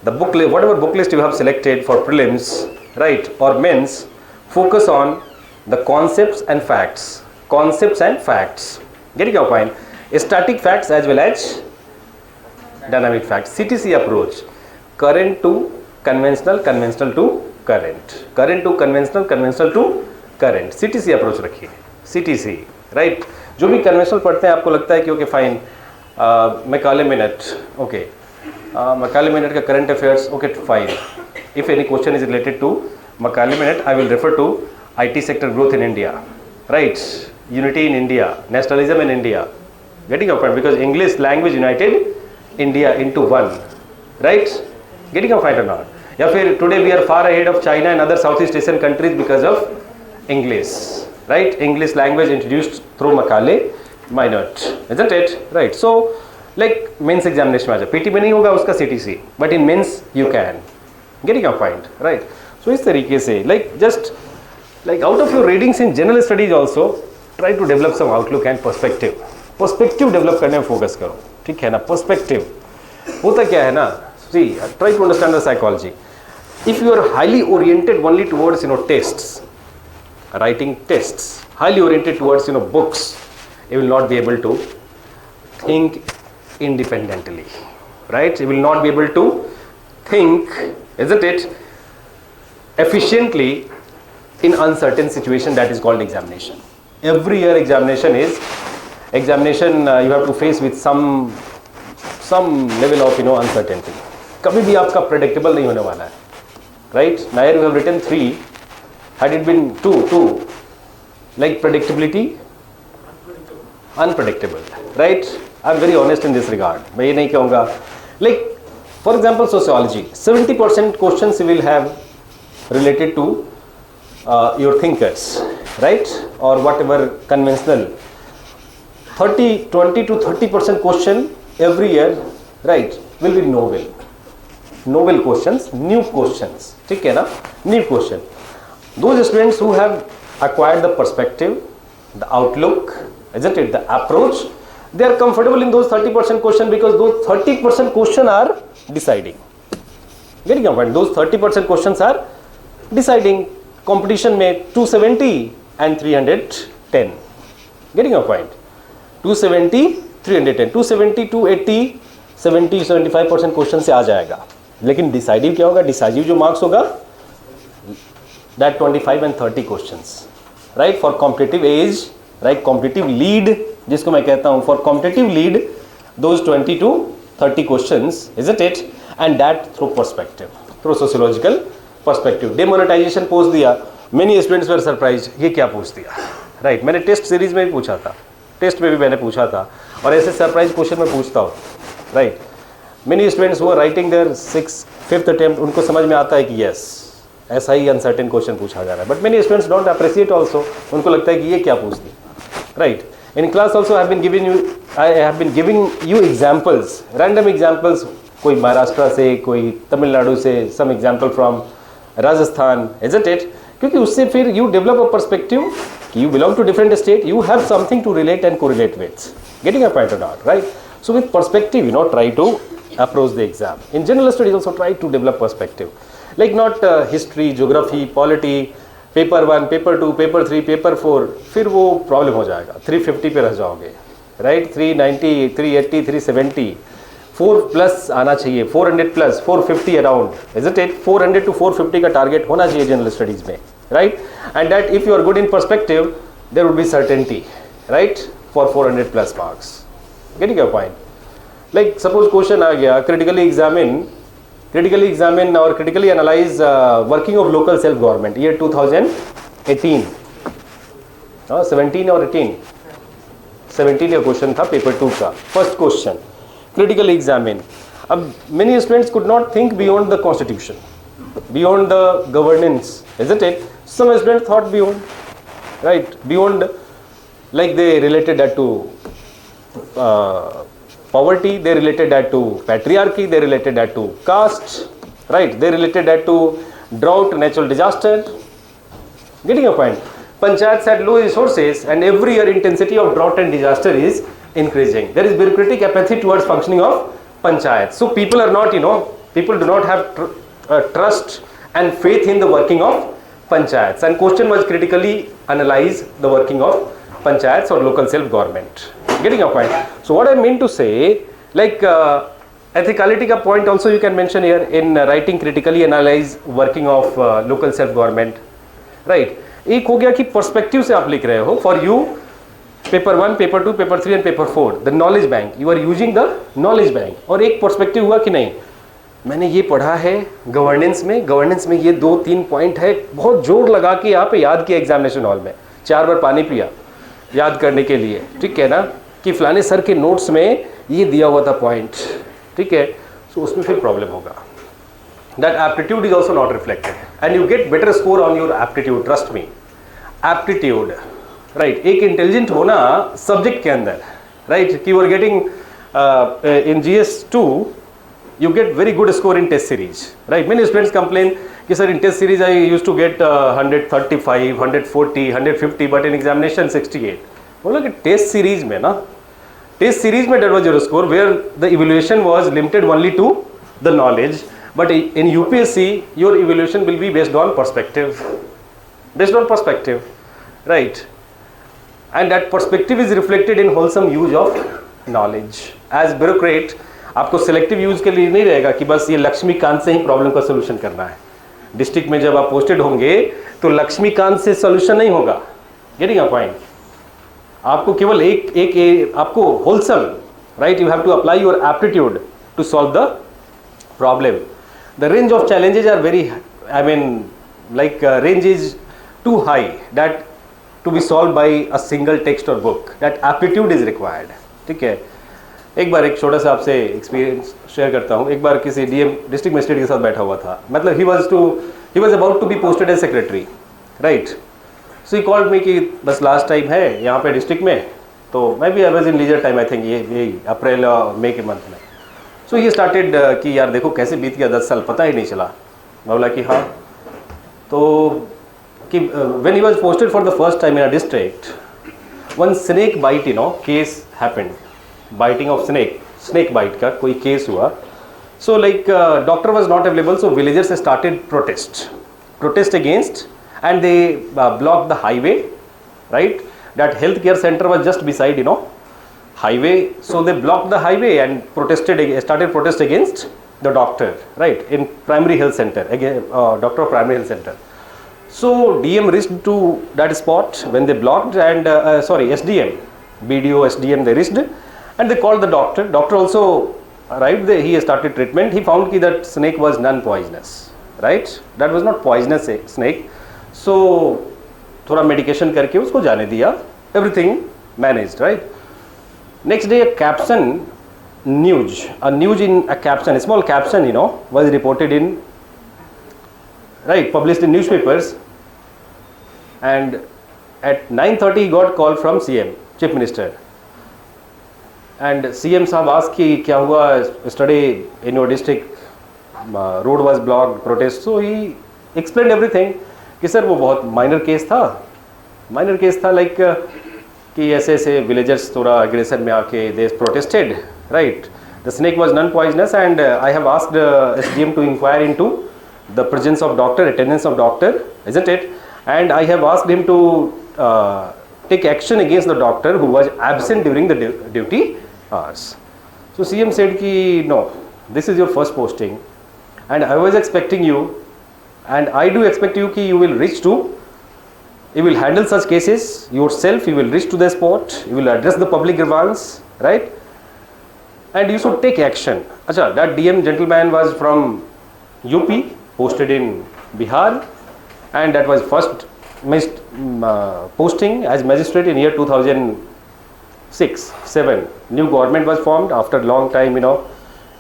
the book list, whatever book list you have selected for prelims, right, or mains, focus on the concepts and facts. Concepts and facts. Getting your point? Static facts as well as dynamic facts. CTC approach. Current to conventional, conventional to current. Current to conventional, conventional to current. CTC approach रखिए. CTC, right? जो भी conventional पढ़ते हैं आपको लगता है कि okay fine, Macaulay Minute, okay. Macaulay Minute का current affairs, okay fine. If any question is related to Macaulay Minute, I will refer to IT sector growth in India, right? Unity in India, nationalism in India. Getting your point? Because English language united India into one, right? Getting your point or not? या फिर today we are far ahead of China and other Southeast Asian countries because of English, right? English language introduced through Macaulay Minute, isn't it? Right. So like mains examination में आ जाए, PT में नहीं होगा उसका CTC, but in mains you can. Getting your point, right? So इस तरीके से like just like out of your readings in general studies also try to develop some outlook and perspective. Perspective develop करने में focus करो, ठीक है ना? Perspective होता क्या है ना, see try to understand the psychology. If you are highly oriented only towards tests, writing tests, highly oriented towards books, you will not be able to think independently, right? You will not be able to think, isn't it, efficiently in uncertain situation that is called examination. Every year examination you have to face with some level of uncertainty. कभी भी आपका predictable नहीं होने वाला है, right? Now you have written 3. Had it been two, like predictability, unpredictable, right? I'm very honest in this regard. मैं ये नहीं कहूँगा. Like, for example, sociology. 70% questions you will have related to your thinkers, right? Or whatever conventional. 20 to 30% question every year, right? Will be novel. Novel questions, new questions. ठीक है ना? New question. Those students who have acquired the perspective, the outlook, isn't it, the approach, they are comfortable in those 30% question because those 30% question are deciding. Getting your point? Those 30% questions are deciding. Competition में 270 and 310. Getting your point? 270, 310. 270, 280, 70, 75% question से आ जाएगा. लेकिन डिसाइडिव क्या होगा? डिसाइडिव जो marks होगा that 25 and 30 questions, right? For competitive age, right? Competitive lead, जिसको मैं कहता हूँ, for competitive lead, those 20 to 30 questions, isn't it? And that through perspective, through sociological perspective. Demonetization post दिया, many students were surprised, ये क्या पूछ दिया, right? मैंने टेस्ट सीरीज में भी पूछा था, टेस्ट में भी मैंने पूछा था, और ऐसे सरप्राइज क्वेश्चन में पूछता हूँ, right? Many students who are writing their 5th attempt, उनको समझ में आता है कि yes, ऐसा ही अनसर्टेन क्वेश्चन पूछा जा रहा है. But many students don't appreciate also. उनको लगता है कि ये क्या पूछ दी, right? In class also I have been giving you examples, random examples, कोई महाराष्ट्र से, कोई तमिलनाडु से, some example from Rajasthan, isn't it? क्योंकि उससे फिर यू डेवलप अ पर्सपेक्टिव कि you belong to different state, you have something to relate and correlate with. Getting a point और not, right? So with perspective try to approach the exam. In general studies also try to develop perspective. Like not history, geography, polity, paper 1, paper 2, paper 3, paper 4, फिर वो problem हो जाएगा. 350 पे रह जाओगे, right? 390, 380, 370, 4 plus आना चाहिए, 400 plus, 450 around, isn't it? 400 to 450 का टारगेट होना चाहिए जनरल स्टडीज में, right? And that if you are good in perspective there would be certainty, right, for 400 plus marks. Getting your point? Like suppose question आ गया, critically examine और critically analyse working of local self government, year 2018, 17 और 18, 17 का question था paper 2 का first question. Critically examine. अब many students could not think beyond the constitution, beyond the governance, isn't it? Some students thought beyond, right? Beyond, like they related that to poverty, they related that to patriarchy, they related that to caste, right? They related that to drought, natural disaster. Getting your point? Panchayats had low resources and every year intensity of drought and disaster is increasing. There is bureaucratic apathy towards functioning of panchayats. So people are not, people do not have trust and faith in the working of panchayats. And question was critically analyze the working of panchayats or local self government. Getting your point? So what I mean to say, like ethicality ka point also you can mention here in writing critically analyze working of local self government, right? एक हो गया कि perspective से आप लिख रहे हो. For you paper 1, paper 2, paper 3 and paper 4 the knowledge bank, you are using the knowledge bank. और एक पर्सपेक्टिव हुआ कि नहीं, मैंने ये पढ़ा है गवर्नेंस में ये 2-3 पॉइंट है, बहुत जोर लगा के यहाँ पे याद किया एग्जामिनेशन हॉल में, 4 बार पानी पिया याद करने के लिए, ठीक है ना, कि फलाने सर के नोट्स में ये दिया हुआ था पॉइंट, ठीक है. सो उसमें फिर प्रॉब्लम होगा. That aptitude is also not reflected and you get better score on your aptitude, trust me. Aptitude, right? एक intelligent होना subject के अंदर, right? कि you are getting in GS2 you get very good score in test series, right? Many students complain कि sir in test series I used to get 135, 140, 150 but in examination 68. बोला कि test series में ना, test series में that was your score where the evaluation was limited only to the knowledge. But in UPSC, your evaluation will be based on perspective, right? And that perspective is reflected in wholesome use of knowledge. As bureaucrat, आपको selective use के लिए नहीं रहेगा कि बस ये लक्ष्मीकांत से ही problem का सोल्यूशन करना है. डिस्ट्रिक्ट में जब आप पोस्टेड होंगे तो लक्ष्मीकांत से सोल्यूशन नहीं होगा. Getting a point? आपको केवल एक आपको wholesome, right? You have to apply your aptitude to solve the problem. The range of challenges are very, range is too high that to be solved by a single text or book. That aptitude is required. ठीक है. एक बार एक छोटा सा आपसे experience share करता हूँ. एक बार किसी DM डिस्ट्रिक्ट मजिस्ट्रेट के साथ बैठा हुआ था. मतलब he was about to be posted as secretary, right? So he called me कि बस लास्ट टाइम है यहाँ पे डिस्ट्रिक्ट में, तो मैं भी I was in leisure time I think ये अप्रैल और मई के मंथ में. सो ये स्टार्टेड कि यार देखो कैसे बीत गया 10 साल, पता ही नहीं चला. मैं बोला कि हाँ, तो कि when he was posted for the first time in a district, one snake bite case happened. Biting of snake bite का कोई केस हुआ. So like doctor was not available, so villagers started protest against and they block the highway, right? That health care centre was just beside highway, so they blocked the highway and started protest against the doctor, right, in primary health center, again doctor of primary health center. So DM reached to that spot when they blocked and SDM, BDO, SDM, they reached and they called the doctor. Doctor also arrived there, he started treatment. He found that snake was non-poisonous, right? That was not poisonous snake. So थोड़ा medication करके उसको जाने दिया, everything managed, right? Next day, a caption news in a caption, a small caption, was reported in, right, published in newspapers. And at 9:30, he got call from CM, Chief Minister. And CM साहब asked कि क्या हुआ, yesterday in your district, road was blocked, protest. So he explained everything. कि sir वो बहुत minor case था, like कि ऐसे ऐसे विलेजर्स थोड़ा एग्रेशन में आके they protested, right? The snake was non poisonous and I have asked SDM to inquire into the presence of doctor, attendance of doctor, isn't it? And I have asked him to take action against the doctor who was absent during the duty hours. So CM said ki no, this is your first posting and I was expecting you and I do expect you ki you will reach to, you will handle such cases yourself, you will reach to the spot, you will address the public grievance, right? And you should take action. Acha, that DM gentleman was from UP, posted in Bihar, and that was first posting as magistrate in year 2006-7. New government was formed after long time,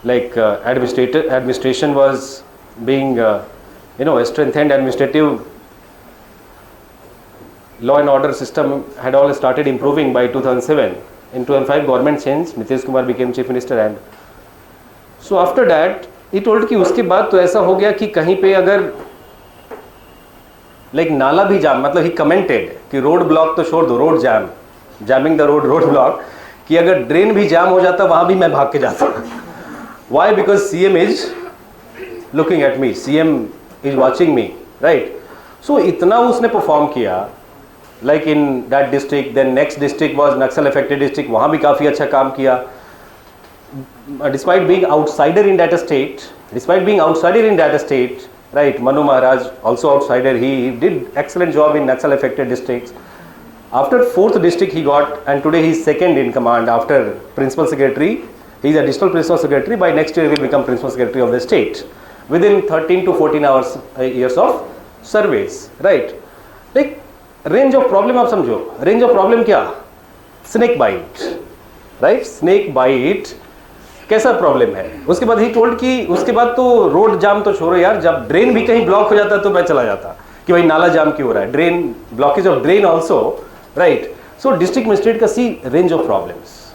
like administration was being, strengthened. Administrative law and order system had all started improving by 2007. In 2005 government changed, Nitish Kumar became chief minister and so after that he told कि उसके बाद तो ऐसा हो गया कि कहीं पे अगर लाइक नाला भी जाम, मतलब ही कमेंटेड कि रोड ब्लॉक तो छोड़ दो, road jamming the road block, कि अगर ड्रेन भी जाम हो जाता वहां भी मैं भाग के जाता. Why? Because CM is looking at me, CM is watching me, right? So इतना उसने परफॉर्म किया like in that district. Then next district was Naxal affected district, वहाँ भी काफ़ी अच्छा काम किया. Despite being outsider in that state, right? Manu Maharaj, also outsider, he did excellent job in Naxal affected districts. After 4th district he got, and today he is second in command after principal secretary. He is additional principal secretary. By next year he will become principal secretary of the state within 13 to 14 years of service, right? Like range of problem आप समझो, range of problem क्या? Snake bite, right? Snake bite कैसा problem है. उसके बाद he told कि उसके बाद तो रोड जाम तो छोड़ो यार, जब ड्रेन भी कहीं ब्लॉक हो जाता तो मैं चला जाता कि भाई नाला जाम क्यों हो रहा है, drain blockage of drain also, right? So district magistrate का see range of problems.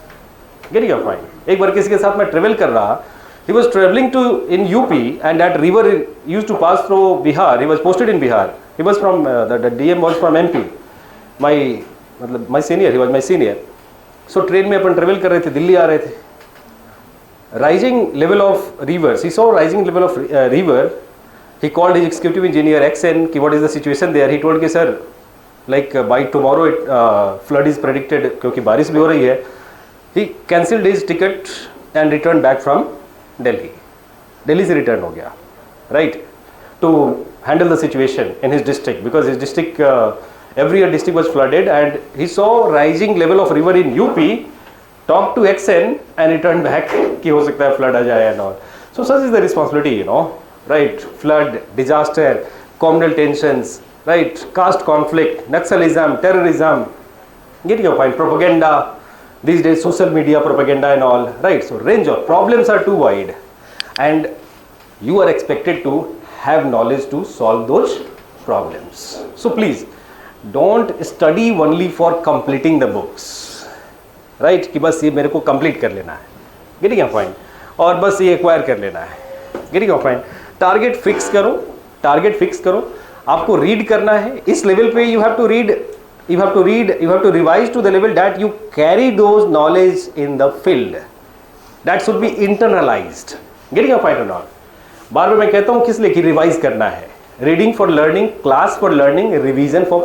Getting your point? एक बार किसी के साथ मैं ट्रेवल कर रहा, he was travelling to in UP and that river used to pass through Bihar. He was posted in Bihar. He was from the DM was from MP. My senior, he was my senior. So train में अपन travel कर रहे थे, दिल्ली आ रहे थे. Rising level of rivers, he saw rising level of river. He called his executive engineer XN ki what is the situation there. He told कि sir like by tomorrow flood is predicted क्योंकि बारिश भी हो रही है. He cancelled his ticket and returned back from Delhi. Delhi से return हो गया, right, to handle the situation in his district because his district every year district was flooded and he saw rising level of river in UP. Talk to XN and return back कि हो सकता है flood आ जाए and all. So such is the responsibility, right? Flood, disaster, communal tensions, right? Caste conflict, Naxalism, terrorism. Get your point? Propaganda. These days, social media propaganda and all, right? So range of problems are too wide, and you are expected to have knowledge to solve those problems. So please, don't study only for completing the books. Right कि बस ये मेरे को complete कर लेना है, getting your point, और बस ये एक्वायर कर लेना है, getting your point. Target fix करो, आपको रीड करना है इस लेवल पे. You have to revise to the level that you carry those knowledge in the field, that should be internalised. Getting your point और नॉट? बार बार मैं कहता हूँ किस लिए कि रिवाइज करना है. Reading for learning, class for learning, revision for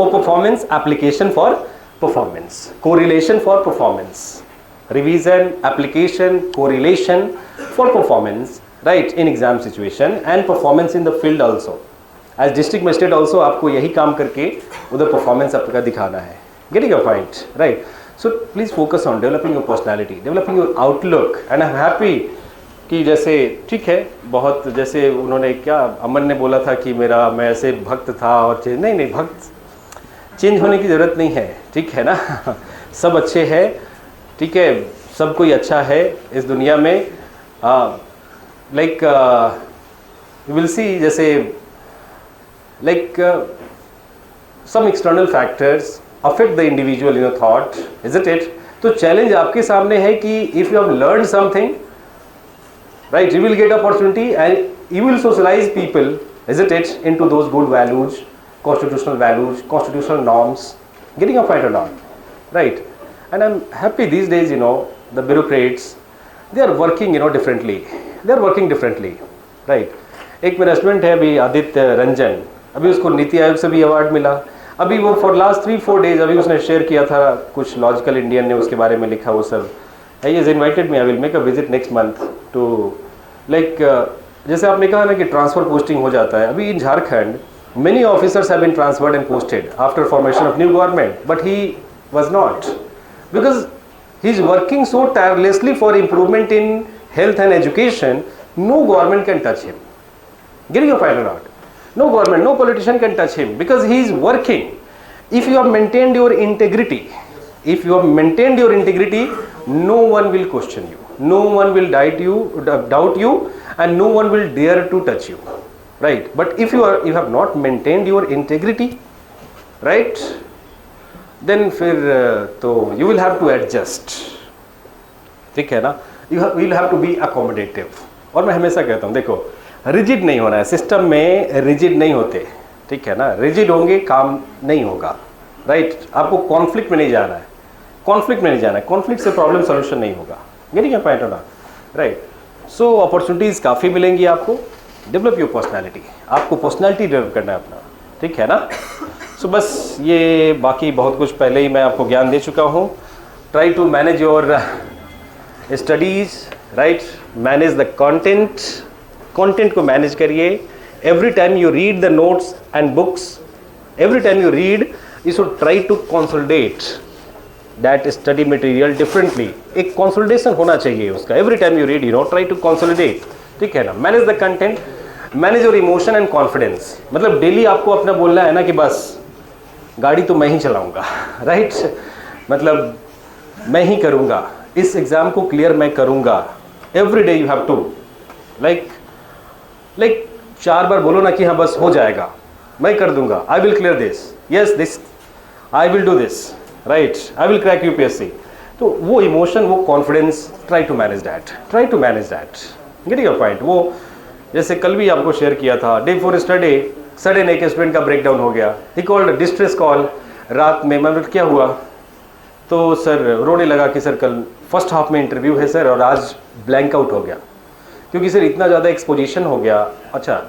performance, application for performance, correlation for performance, revision, application, correlation for performance, right, in exam situation and performance in the field also. As district magistrate also आपको यही काम करके उधर performance आपका दिखाना है. Getting your point, right? So please focus on developing your personality, developing your outlook, and I'm happy कि जैसे ठीक है, बहुत जैसे उन्होंने क्या अमन ने बोला था कि मैं ऐसे भक्त था और नहीं, भक्त चेंज होने की ज़रूरत नहीं है, ठीक है ना. सब अच्छे हैं, ठीक है, सब कोई अच्छा है इस दुनिया में. लाइक यू विल सी जैसे like some external factors affect the individual in your thought, is it? तो चैलेंज आपके सामने है कि if you have learn something, right, you will get opportunity and you will socialise people, is it, into those good values, constitutional values, constitutional norms. Getting your point or not, right? And I'm happy these days, the bureaucrats, they are working, differently. They are working differently, right? एक मेरा student है अभी आदित्य रंजन, अभी उसको नीति आयोग से भी award मिला. अभी वो फॉर लास्ट 3-4 डेज अभी उसने शेयर किया था कुछ लॉजिकल इंडियन ने उसके बारे में लिखा, वो सब he has invited me. I will make a visit next month to like जैसे आपने कहा ना कि ट्रांसफर पोस्टिंग हो जाता है, अभी इन Jharkhand many officers have been transferred and posted after formation of new government, but he was not, because he is working so tirelessly for improvement in health and education. No government can touch him. Getting your point or not? No government, no politician can touch him because he is working. If you have maintained your integrity, no one will question you, no one will doubt you, and no one will dare to touch you, right? But if you have not maintained your integrity, right, then फिर तो you will have to adjust, ठीक है ना? You will have to be accommodative. और मैं हमेशा कहता हूँ, देखो रिजिड नहीं होना है, सिस्टम में रिजिड नहीं होते, ठीक है ना? रिजिड होंगे काम नहीं होगा, राइट? आपको कॉन्फ्लिक्ट में नहीं जाना है, कॉन्फ्लिक्ट से प्रॉब्लम सोल्यूशन नहीं होगा। गेटिंग योर पॉइंट और नॉट, राइट? सो अपॉर्चुनिटीज़ काफ़ी मिलेंगी आपको। डेवलप योर पर्सनैलिटी, आपको पर्सनैलिटी डेवलप करना है अपना, ठीक है ना? सो बस ये बाकी बहुत कुछ पहले ही मैं आपको ज्ञान दे चुका हूँ। Try to manage your studies, right? Manage the content को मैनेज करिए। Every time you read the notes and books, every time you read, you should try to consolidate that study material differently. एक consolidation होना चाहिए उसका। Every time you read, try to consolidate, ठीक है ना? Manage the content, manage your emotion and confidence. मतलब daily आपको अपना बोलना है ना कि बस गाड़ी तो मैं ही चलाऊंगा, राइट? मतलब मैं ही करूंगा, इस एग्जाम को क्लियर मैं करूंगा। Every day you have to like 4 बार बोलो ना कि हाँ बस हो जाएगा, मैं कर दूंगा, I will clear this, yes this I will do this, right? I will crack UPSC. तो वो इमोशन, वो confidence, try to manage that, getting your point. वो जैसे कल भी आपको शेयर किया था, डे फॉर स्टडी सडन एक स्टूडेंट का ब्रेकडाउन हो गया, ही कॉल्ड डिस्ट्रेस कॉल रात में। मैं क्या हुआ? तो सर रोने लगा कि सर कल फर्स्ट हाफ में इंटरव्यू है सर, और आज ब्लैंक आउट हो गया क्योंकि सर इतना ज़्यादा एक्सपोजिशन हो गया। अच्छा,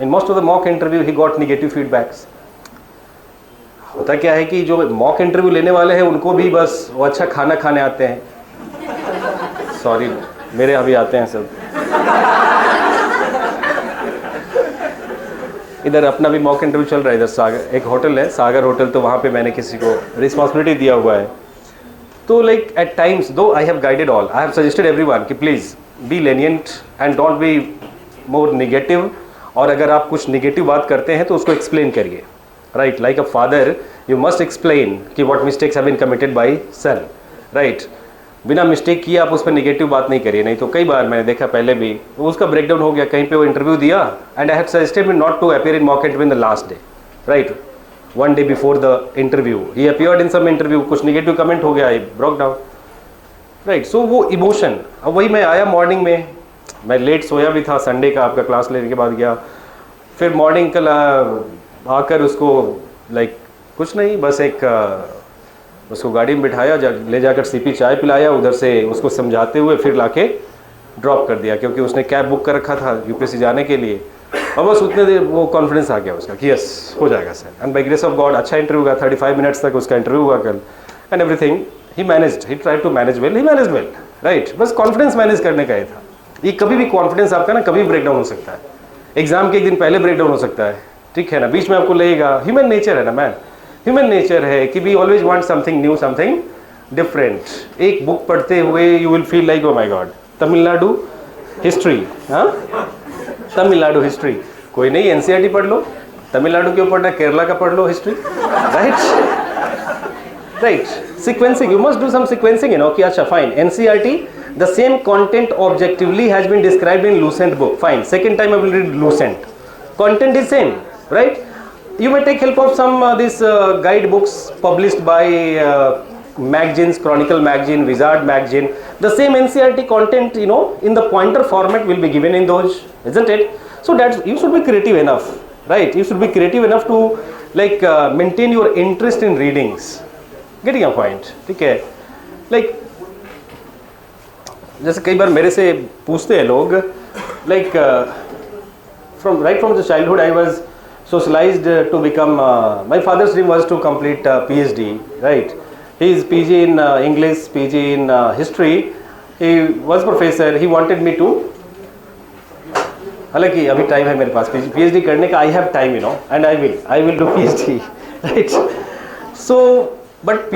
in most of the mock interview he got negative feedbacks. होता क्या है कि जो मॉक इंटरव्यू लेने वाले हैं उनको भी बस वो अच्छा खाना खाने आते हैं, सॉरी मेरे यहाँ भी आते हैं सब। इधर अपना भी मॉक इंटरव्यू चल रहा है, इधर सागर एक होटल है, सागर होटल, तो वहाँ पे मैंने किसी को रिस्पॉन्सिबिलिटी दिया हुआ है। तो like at times though I have guided all, I have suggested everyone कि please be lenient and don't be more negative. और अगर आप कुछ निगेटिव बात करते हैं तो उसको एक्सप्लेन करिए, right? Like a father you must explain कि what mistakes have been committed by son, right? बिना मिस्टेक किए आप उस पर निगेटिव बात नहीं करिए। नहीं तो कई बार मैंने देखा पहले भी, उसका ब्रेकडाउन हो गया, कहीं पे वो इंटरव्यू दिया and I have suggested not to appear in mock interview in the last day, right? 1 day before the interview he appeared in some interview, कुछ निगेटिव कमेंट हो गया, I broke down, right? So वो emotion. अब वही मैं आया morning में, मैं लेट सोया भी था, संडे का आपका क्लास लेने के बाद गया, फिर मॉर्निंग कल आकर उसको लाइक कुछ नहीं, बस एक उसको गाड़ी में बिठाया, ले जाकर सीपी चाय पिलाया, उधर से उसको समझाते हुए फिर लाके ड्रॉप कर दिया, क्योंकि उसने कैब बुक कर रखा था यूपीएससी जाने के लिए। और बस उतने देर वो कॉन्फिडेंस आ गया उसका कि यस हो जाएगा sir. And by grace of God अच्छा इंटरव्यू हुआ, 35 मिनट्स तक उसका इंटरव्यू हुआ कल, and everything he managed, he tried to manage well, he manage well, right? बस कॉन्फिडेंस मैनेज करने का ही था। ये कभी भी कॉन्फिडेंस आपका ना कभी ब्रेकडाउन हो सकता है, एग्जाम के एक दिन पहले ब्रेकडाउन हो सकता है, ठीक है ना? बीच में आपको लगेगा, ह्यूमन नेचर है ना मैन, ह्यूमन नेचर है कि we always want something new, something different. एक बुक पढ़ते हुए you will feel like oh my God, Tamil Nadu history, हाँ तमिलनाडु हिस्ट्री, कोई नहीं एनसीईआरटी पढ़ लो, तमिलनाडु क्यों पढ़ना, केरला का पढ़ लो history, right? Sequencing, you must do some sequencing, you know कि अच्छा fine NCERT the same content objectively has been described in Lucent book, fine, second time I will read Lucent, content is same, right? You may take help of some this guide books published by magazines, Chronicle magazine, Wizard magazine, the same NCERT content, you know, in the pointer format will be given in those, isn't it? So that's, you should be creative enough, right? You should be creative enough to like maintain your interest in readings, getting a point, ठीक है? Like जैसे कई बार मेरे से पूछते हैं लोग, like from the childhood I was socialised to become, my father's dream was to complete PhD, right? He is PG in English, PG in history, he was professor, he wanted me to, हालांकि अभी time है मेरे पास PhD करने का, I have time, you know, and I will do PhD, right? So, but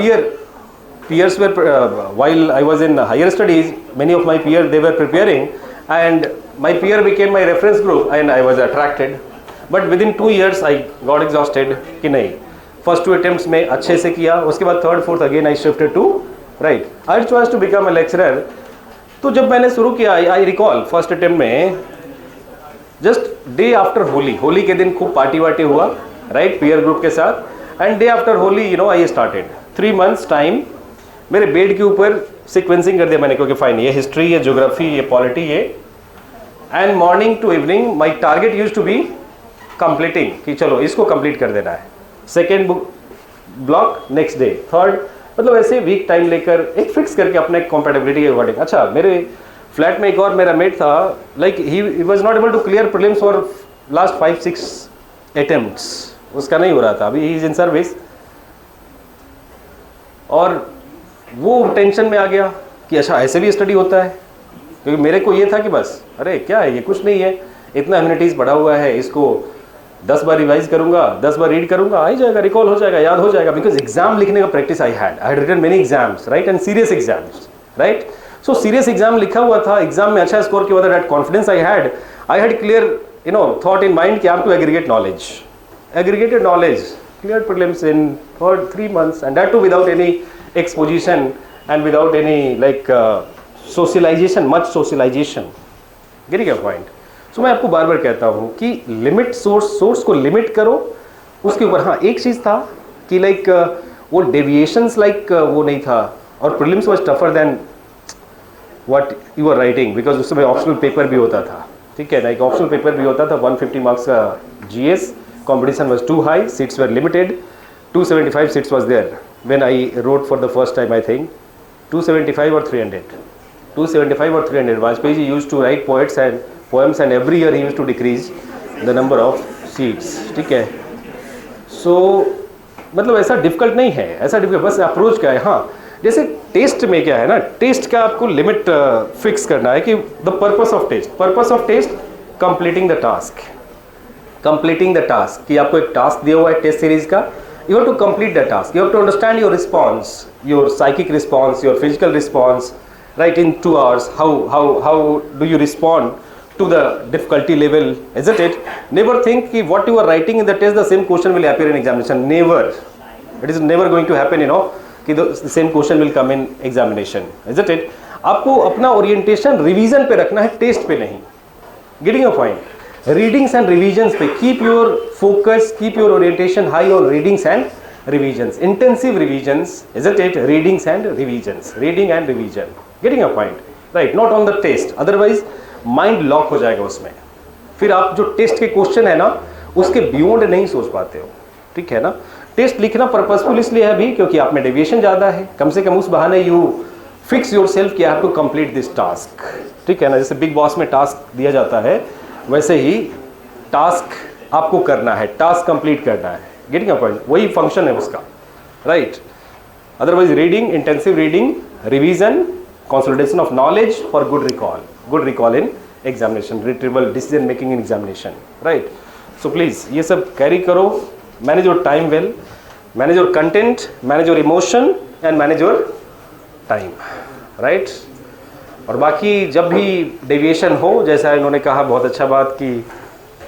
peers were, while I was in higher studies, many of my peers, they were preparing, and my peer became my reference group, and I was attracted. But within 2 years, I got exhausted कि नहीं, first 2 attempts में अच्छे से किया, उसके बाद 3rd 4th again I shifted to, right? I chose to become a lecturer. तो जब मैंने शुरू किया, I recall first attempt में, just day after होली के दिन खूब पार्टी वार्टी हुआ, right? peer group के साथ, and day after Holi, you know, I started 3 months time, मेरे बेड के ऊपर सीक्वेंसिंग कर दिया मैंने, क्योंकि फाइन ये हिस्ट्री, ये ज्योग्राफी, ये पॉलिटी, ये, and morning to evening my target used to be completing, कि चलो इसको कंप्लीट कर देना है, second book block next day, third, मतलब ऐसे वीक टाइम लेकर एक फिक्स करके अपने कॉम्पेटेबिलिटी के अकॉर्डिंग. अच्छा, मेरे फ्लैट में एक और मेरा मेट था, like he was not able to clear prelims for last 5-6 attempts, उसका नहीं हो रहा था, अभी ही इज इन सर्विस, और वो टेंशन में आ गया कि अच्छा ऐसे भी स्टडी होता है, क्योंकि मेरे को ये था कि बस अरे क्या है ये, कुछ नहीं है, इतना इम्यूनिटीज़ पड़ा हुआ है, इसको 10 बार रिवाइज करूंगा, 10 बार रीड करूंगा, आ ही जाएगा, रिकॉल हो जाएगा, याद हो जाएगा, बिकॉज एग्जाम लिखने का practice I had written many exams, right, and serious exams, right. So serious exam लिखा हुआ था, एग्जाम में अच्छा स्कोर किया हुआ था, that confidence I had clear, you know, thought in mind कि I have to aggregate knowledge, aggregated knowledge, clear prelims in for 3 months, and that too without any exposition and without any like socialization, much socialization. Getting your point? So मैं आपको बार बार कहता हूँ कि limit source को limit करो, उसके ऊपर. हाँ, एक चीज़ था कि लाइक वो डेविएशंस लाइक वो नहीं था, और prelims was tougher than what you are writing, because उसमें ऑप्शनल पेपर भी होता था, ठीक है ना, एक ऑप्शनल पेपर भी होता था, 150 मार्क्स का GS, competition was too high, seats were limited, 275 seats was there when I wrote for the first time, I think 275 or 300, 275 or 300. Vajpayee ji used to write poems and every year he used to decrease the number of seats, ठीक है. So मतलब ऐसा difficult नहीं है, ऐसा difficult बस approach क्या है. हाँ, जैसे टेस्ट में क्या है ना, टेस्ट का आपको लिमिट फिक्स करना है कि the purpose of test completing the task, कि आपको एक टास्क दिया हुआ है टेस्ट सीरीज का, you have to complete the task, you have to understand your response, your psychic response, your physical response, right, in 2 hours, how do you respond to the difficulty level, isn't it? Never think कि what you are writing in the test the same question will appear in examination, never, it is never going to happen, you know, कि the same question will come in examination, isn't it? आपको अपना orientation revision पे रखना है, test पे नहीं. Getting your point? Readings and revisions पे keep your focus, keep your orientation high on readings and revisions, intensive revisions, isn't it? Readings and revisions, reading and revision. Getting your point, right? Not on the test, otherwise mind lock हो जाएगा उसमें, फिर आप जो test के question है ना उसके बियॉन्ड नहीं सोच पाते हो, ठीक है ना. टेस्ट लिखना पर्पसफुल इसलिए है भी क्योंकि आप में डेविएशन ज़्यादा है, कम से कम उस बहाने यू फिक्स योर सेल्फ कि I have to complete this task, ठीक है ना. जैसे बिग बॉस में टास्क दिया जाता है, वैसे ही टास्क आपको करना है, टास्क कंप्लीट करना है. गेटिंग अ पॉइंट, वही फंक्शन है उसका, right. Otherwise reading, intensive reading, revision, consolidation of knowledge for good recall in examination, retrieval, decision making in examination, right. So please ये सब कैरी करो, manage your time well, manage your content, manage your emotion and manage your time, right. और बाकी जब भी deviation हो, जैसा इन्होंने कहा बहुत अच्छा बात कि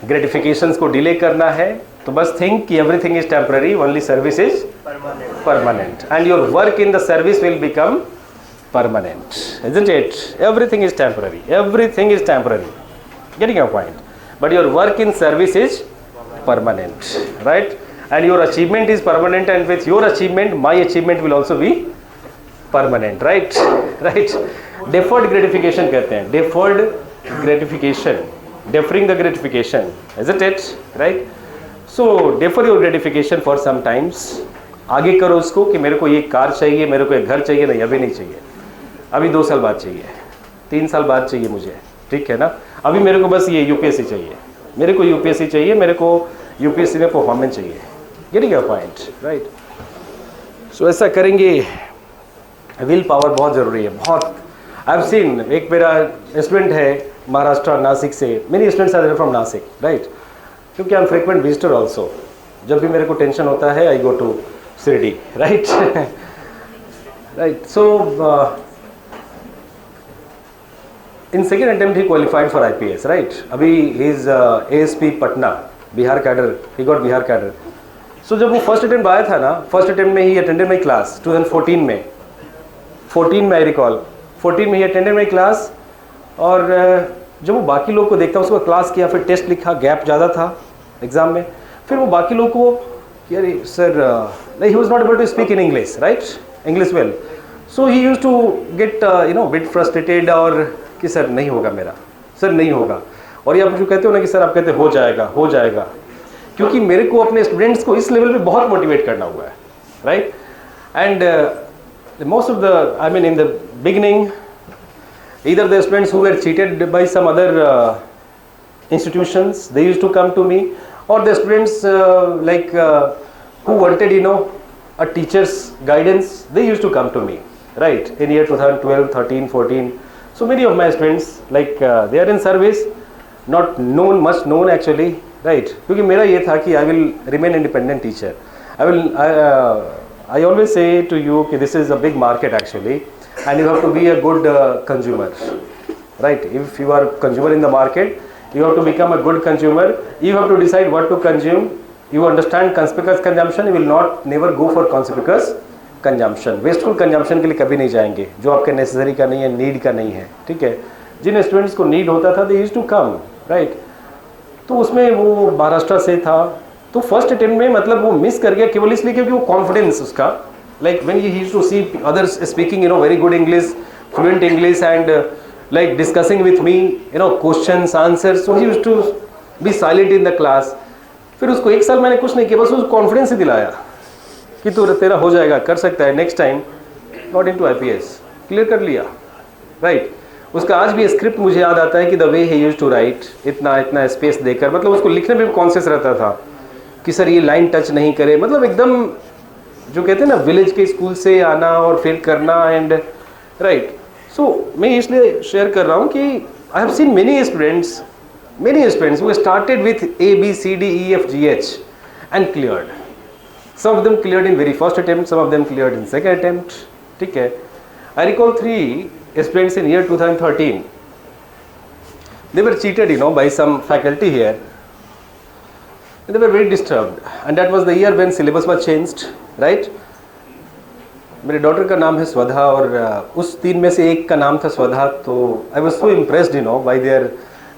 ग्रेटिफिकेशंस को डिले करना है, तो बस थिंक कि everything is temporary, only service is permanent, and your work in the service will become permanent, isn't it? Everything is temporary. Getting your point? But your work in service is permanent, right? And your achievement is permanent, and with your achievement, my achievement will also be permanent, right? Deferred gratification कहते हैं, deferring the gratification, isn't it? Right? So defer your gratification for some times. आगे करो उसको कि मेरे को ये car चाहिए, मेरे को एक घर चाहिए, नहीं अभी नहीं चाहिए, अभी 2 साल बाद चाहिए, 3 साल बाद चाहिए मुझे, ठीक है ना. अभी मेरे को बस ये UPSC चाहिए, मेरे को UPSC में परफॉर्मेंस चाहिए. Getting your point, right. So ऐसा करेंगे. विल पावर बहुत ज़रूरी है, बहुत. आई हैव सीन, एक मेरा स्टूडेंट है महाराष्ट्र नासिक से, many students are from Nashik, right, क्योंकि I am frequent visitor also. जब भी मेरे को टेंशन होता है I go to Shirdi, right. Right, so in second attempt he qualified for IPS, right. अभी ही is ASP Patna, Bihar cadre, he got Bihar cadre. So जब वो फर्स्ट अटेम्प्ट आया था ना, फर्स्ट अटेम्प्ट में ही अटेंडेड माई क्लास 2014 में, 14 में आई रिकॉल, 14 में ही अटेंडेड माई क्लास. और जब वो बाकी लोग को देखता, उसको क्लास किया, फिर टेस्ट लिखा, गैप ज़्यादा था एग्ज़ाम में, फिर वो बाकी लोग को यार sir like he was not able to speak in English, right, English well. So he used to get bit frustrated, और कि सर नहीं होगा मेरा, सर नहीं होगा. और ये आप जो कहते हो ना कि सर आप कहते हो जाएगा, हो जाएगा, क्योंकि मेरे को अपने स्टूडेंट्स को इस लेवल पे बहुत मोटिवेट करना हुआ है, right. And most of the, I mean in the beginning, either the students who were cheated by some other institutions, they used to come to me, or the students who wanted a teacher's guidance, they used to come to me, right, in year 2012, 13, 14. So many of my students, they are in service, not known, much known actually, right, क्योंकि मेरा ये था कि I will remain independent teacher. I always say to you कि this is a big market actually, and you have to be a good consumer, right. If you are consumer in the market, you have to become a good consumer. You have to decide what to consume. You understand conspicuous consumption, you will not never go for conspicuous consumption. wasteful consumption के लिए कभी नहीं जाएंगे, जो आपके necessary का नहीं है, need का नहीं है, ठीक है. जिन स्टूडेंट्स को need होता था, they used to come, right. तो उसमें वो महाराष्ट्र से था, तो फर्स्ट अटेम्प्ट में मतलब वो मिस कर गया केवल इसलिए क्योंकि वो कॉन्फिडेंस उसका, like when he used to see others speaking very good English, fluent English, and like discussing with me questions, answers, so he used to be silent in the class. फिर उसको एक साल मैंने कुछ नहीं किया, बस उसको कॉन्फिडेंस ही दिलाया कि तू तेरा हो जाएगा, कर सकता है, next time not into IPS, clear कर लिया, राइट. उसका आज भी स्क्रिप्ट मुझे याद आता है कि the way he used to write, इतना इतना स्पेस देकर, मतलब उसको लिखने में भी कॉन्शियस रहता था कि सर ये लाइन टच नहीं करे, मतलब एकदम जो कहते हैं ना विलेज के स्कूल से आना और फिर करना, एंड राइट. सो मैं इसलिए शेयर कर रहा हूँ कि I have seen many students who started with ABCDEFGH and cleared. Some of them cleared in very first attempt, some of them cleared in second attempt, ठीक है. I recall 3 students in year 2013. They were cheated by some faculty here. They were very disturbed, and that was the year when syllabus was changed, right. मेरे daughter का नाम है स्वधा, और उस 3 में से एक का नाम था स्वधा. तो I was so impressed by there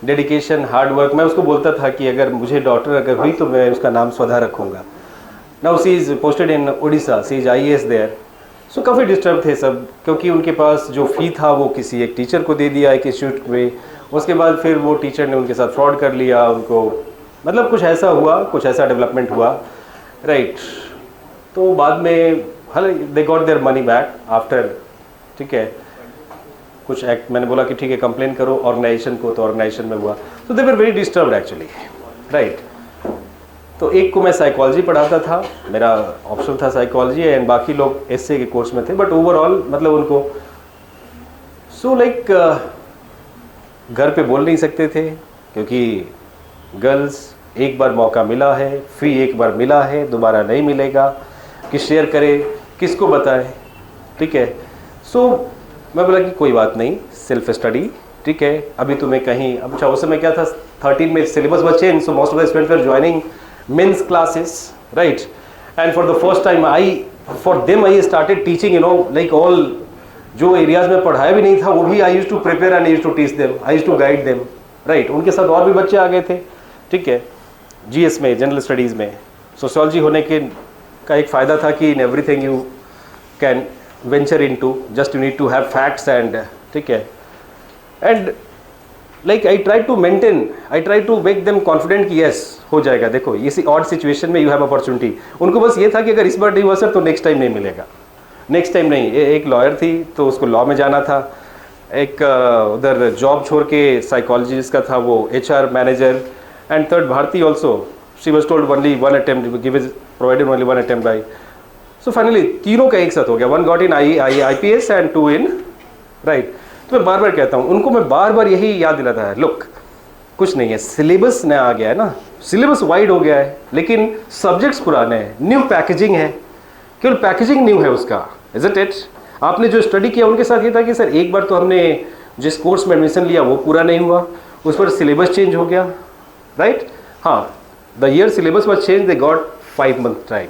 dedication, hard work. मैं उसको बोलता था कि अगर मुझे डॉटर अगर हुई तो मैं उसका नाम स्वधा रखूँगा. Now she is posted in Orissa, she is IAS there. So काफ़ी डिस्टर्ब थे सब, क्योंकि उनके पास जो फ़ी था वो किसी एक टीचर को दे दिया एक इंस्टीट्यूट में. उसके बाद फिर वो टीचर ने उनके साथ फ्रॉड कर लिया, उनको मतलब कुछ ऐसा हुआ, कुछ ऐसा डेवलपमेंट हुआ, राइट. तो बाद में they got their money back after, ठीक है. कुछ एक्ट मैंने बोला कि ठीक है कंप्लेन करो ऑर्गेनाइजेशन को, तो ऑर्गेनाइजेशन में हुआ. तो they were very disturbed actually, right. तो एक को मैं साइकोलॉजी पढ़ाता था, मेरा ऑप्शन था साइकोलॉजी, एंड बाकी लोग SA के कोर्स में थे, बट ओवरऑल मतलब उनको घर पे बोल नहीं सकते थे, क्योंकि गर्ल्स एक बार मौका मिला है, फ्री एक बार मिला है, दोबारा नहीं मिलेगा, कि शेयर करे, किसको बताए, ठीक है. सो मैं बोला कि कोई बात नहीं, सेल्फ स्टडी, ठीक है. अभी तुम्हें कहीं, अब अच्छा उस समय क्या था, 13 में syllabus was changed, so most of the students were joining men's classes, right. And for the first time for them I started teaching, like all जो एरियाज में पढ़ाया भी नहीं था वो भी I used to prepare and I used to teach them, I used to guide them, right. उनके साथ और भी बच्चे आ गए थे, ठीक है. GS में, जनरल स्टडीज़ में, सोशियोलॉजी होने के का एक फ़ायदा था कि in everything you can venture into, just you need to have facts, and ठीक है. And like I try to make them confident कि यस हो जाएगा. देखो इसी ऑड सिचुएशन में यू हैव अपॉर्चुनिटी. उनको बस ये था कि अगर इस बार नहीं हुआ सर तो नेक्स्ट टाइम नहीं मिलेगा, नेक्स्ट टाइम नहीं. एक लॉयर थी तो उसको लॉ में जाना था, एक उधर जॉब छोड़ के साइकोलॉजिस्ट का था वो HR manager, and third Bharti also, she was told only 1 attempt, provided only 1 attempt by. So finally तीनों का एक साथ हो गया, 1 got in IPS and 2 in, right. तो मैं बार बार कहता हूँ उनको, मैं बार बार यही याद दिलाता है, लुक कुछ नहीं है, सिलेबस नया आ गया है ना, सिलेबस वाइड हो गया है, लेकिन सब्जेक्ट्स पुराने हैं, न्यू पैकेजिंग है, केवल पैकेजिंग न्यू है उसका, इज़न्ट इट? आपने जो स्टडी किया उनके साथ ये था कि सर एक बार तो हमने जिस कोर्स में एडमिशन लिया वो पूरा नहीं हुआ, उस पर सिलेबस चेंज हो गया, राइट? हाँ, the year syllabus was change, they got 5 months time,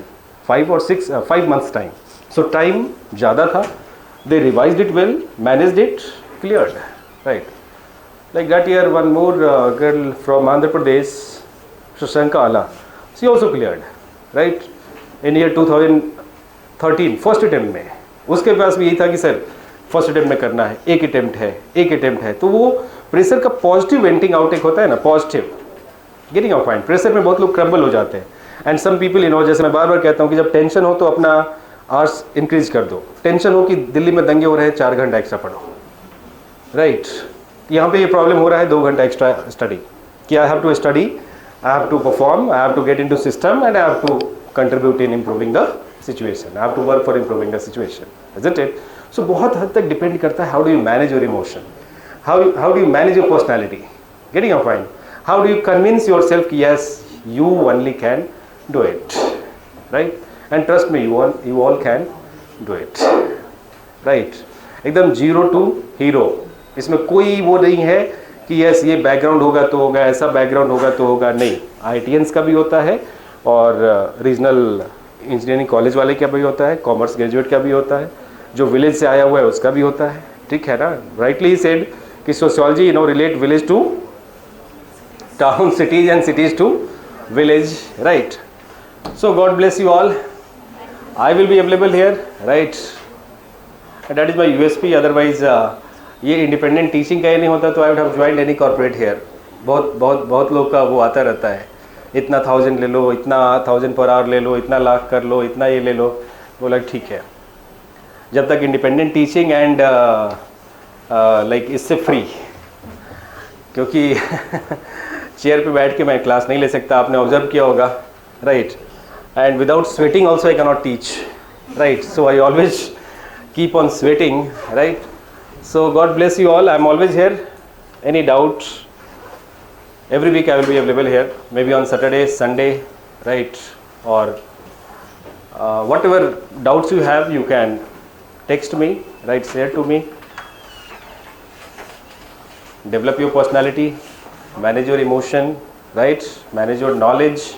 5 months time, so time ज़्यादा था, they revised it well, managed it, cleared, right? Like that year, one more girl from Andhra Pradesh, Shashanka Ala, she also cleared, right? In year 2013, first attempt में, उसके पास भी यही था कि sir first attempt में करना है, एक अटेम्प्ट है, तो वो प्रेशर का पॉजिटिव वेंटिंग आउट एक होता है ना, positive getting out point. Pressure में बहुत लोग क्रम्बल हो जाते हैं, and some people you know, जैसे मैं बार बार कहता हूँ कि जब टेंशन हो तो अपना आवर्स इंक्रीज कर दो, टेंशन हो कि दिल्ली में दंगे हो रहे हैं 4 घंटा एक्स्ट्रा पढ़ो, राइट? यहाँ पे ये प्रॉब्लम हो रहा है 2 घंटा एक्स्ट्रा स्टडी, कि I have to study, I have to perform, I have to get into system and I have to contribute in improving the situation, I have to work for improving the situation, isn't it? So बहुत हद तक depend करता है how do you manage your emotion, how do you manage your personality, getting your point, how do you convince yourself कि yes you only can do it, right? And trust me, you all can do it, right? एकदम 0 to hero, इसमें कोई वो नहीं है कि yes ये background होगा तो होगा, ऐसा बैकग्राउंड होगा तो होगा, नहीं। IITians का भी होता है और रीजनल इंजीनियरिंग कॉलेज वाले का भी होता है, कॉमर्स ग्रेजुएट का भी होता है, जो विलेज से आया हुआ है उसका भी होता है, ठीक है ना? राइटली ही सेड कि sociology relate village to town, cities and cities to village, right? So God bless you all, I will be available here, right? That is my USP, otherwise ये इंडिपेंडेंट टीचिंग का ही नहीं होता तो I would have joined any corporate here. बहुत लोग का वो आता रहता है, इतना 1000 ले लो, इतना 1000 पर आवर ले लो, इतना लाख कर लो, इतना ये ले लो। बोला ठीक है, जब तक इंडिपेंडेंट टीचिंग एंड लाइक इससे फ्री, क्योंकि चेयर पे बैठ के मैं क्लास नहीं ले सकता, आपने ऑब्जर्व किया होगा, right? And without sweating also I can not teach, right? So I always keep on sweating, right? So God bless you all. I am always here. Any doubt? Every week I will be available here. Maybe on Saturday, Sunday, right? Or whatever doubts you have, you can text me, right? Share to me. Develop your personality, manage your emotion, right? Manage your knowledge.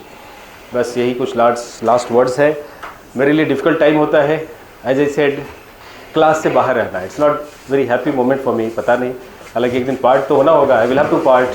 बस यही कुछ last words है। मेरे लिए difficult time होता है, as I said, class से बाहर रहना, it's not very happy moment for me, पता नहीं, हालांकि एक दिन पार्ट तो होना होगा, I will have to part,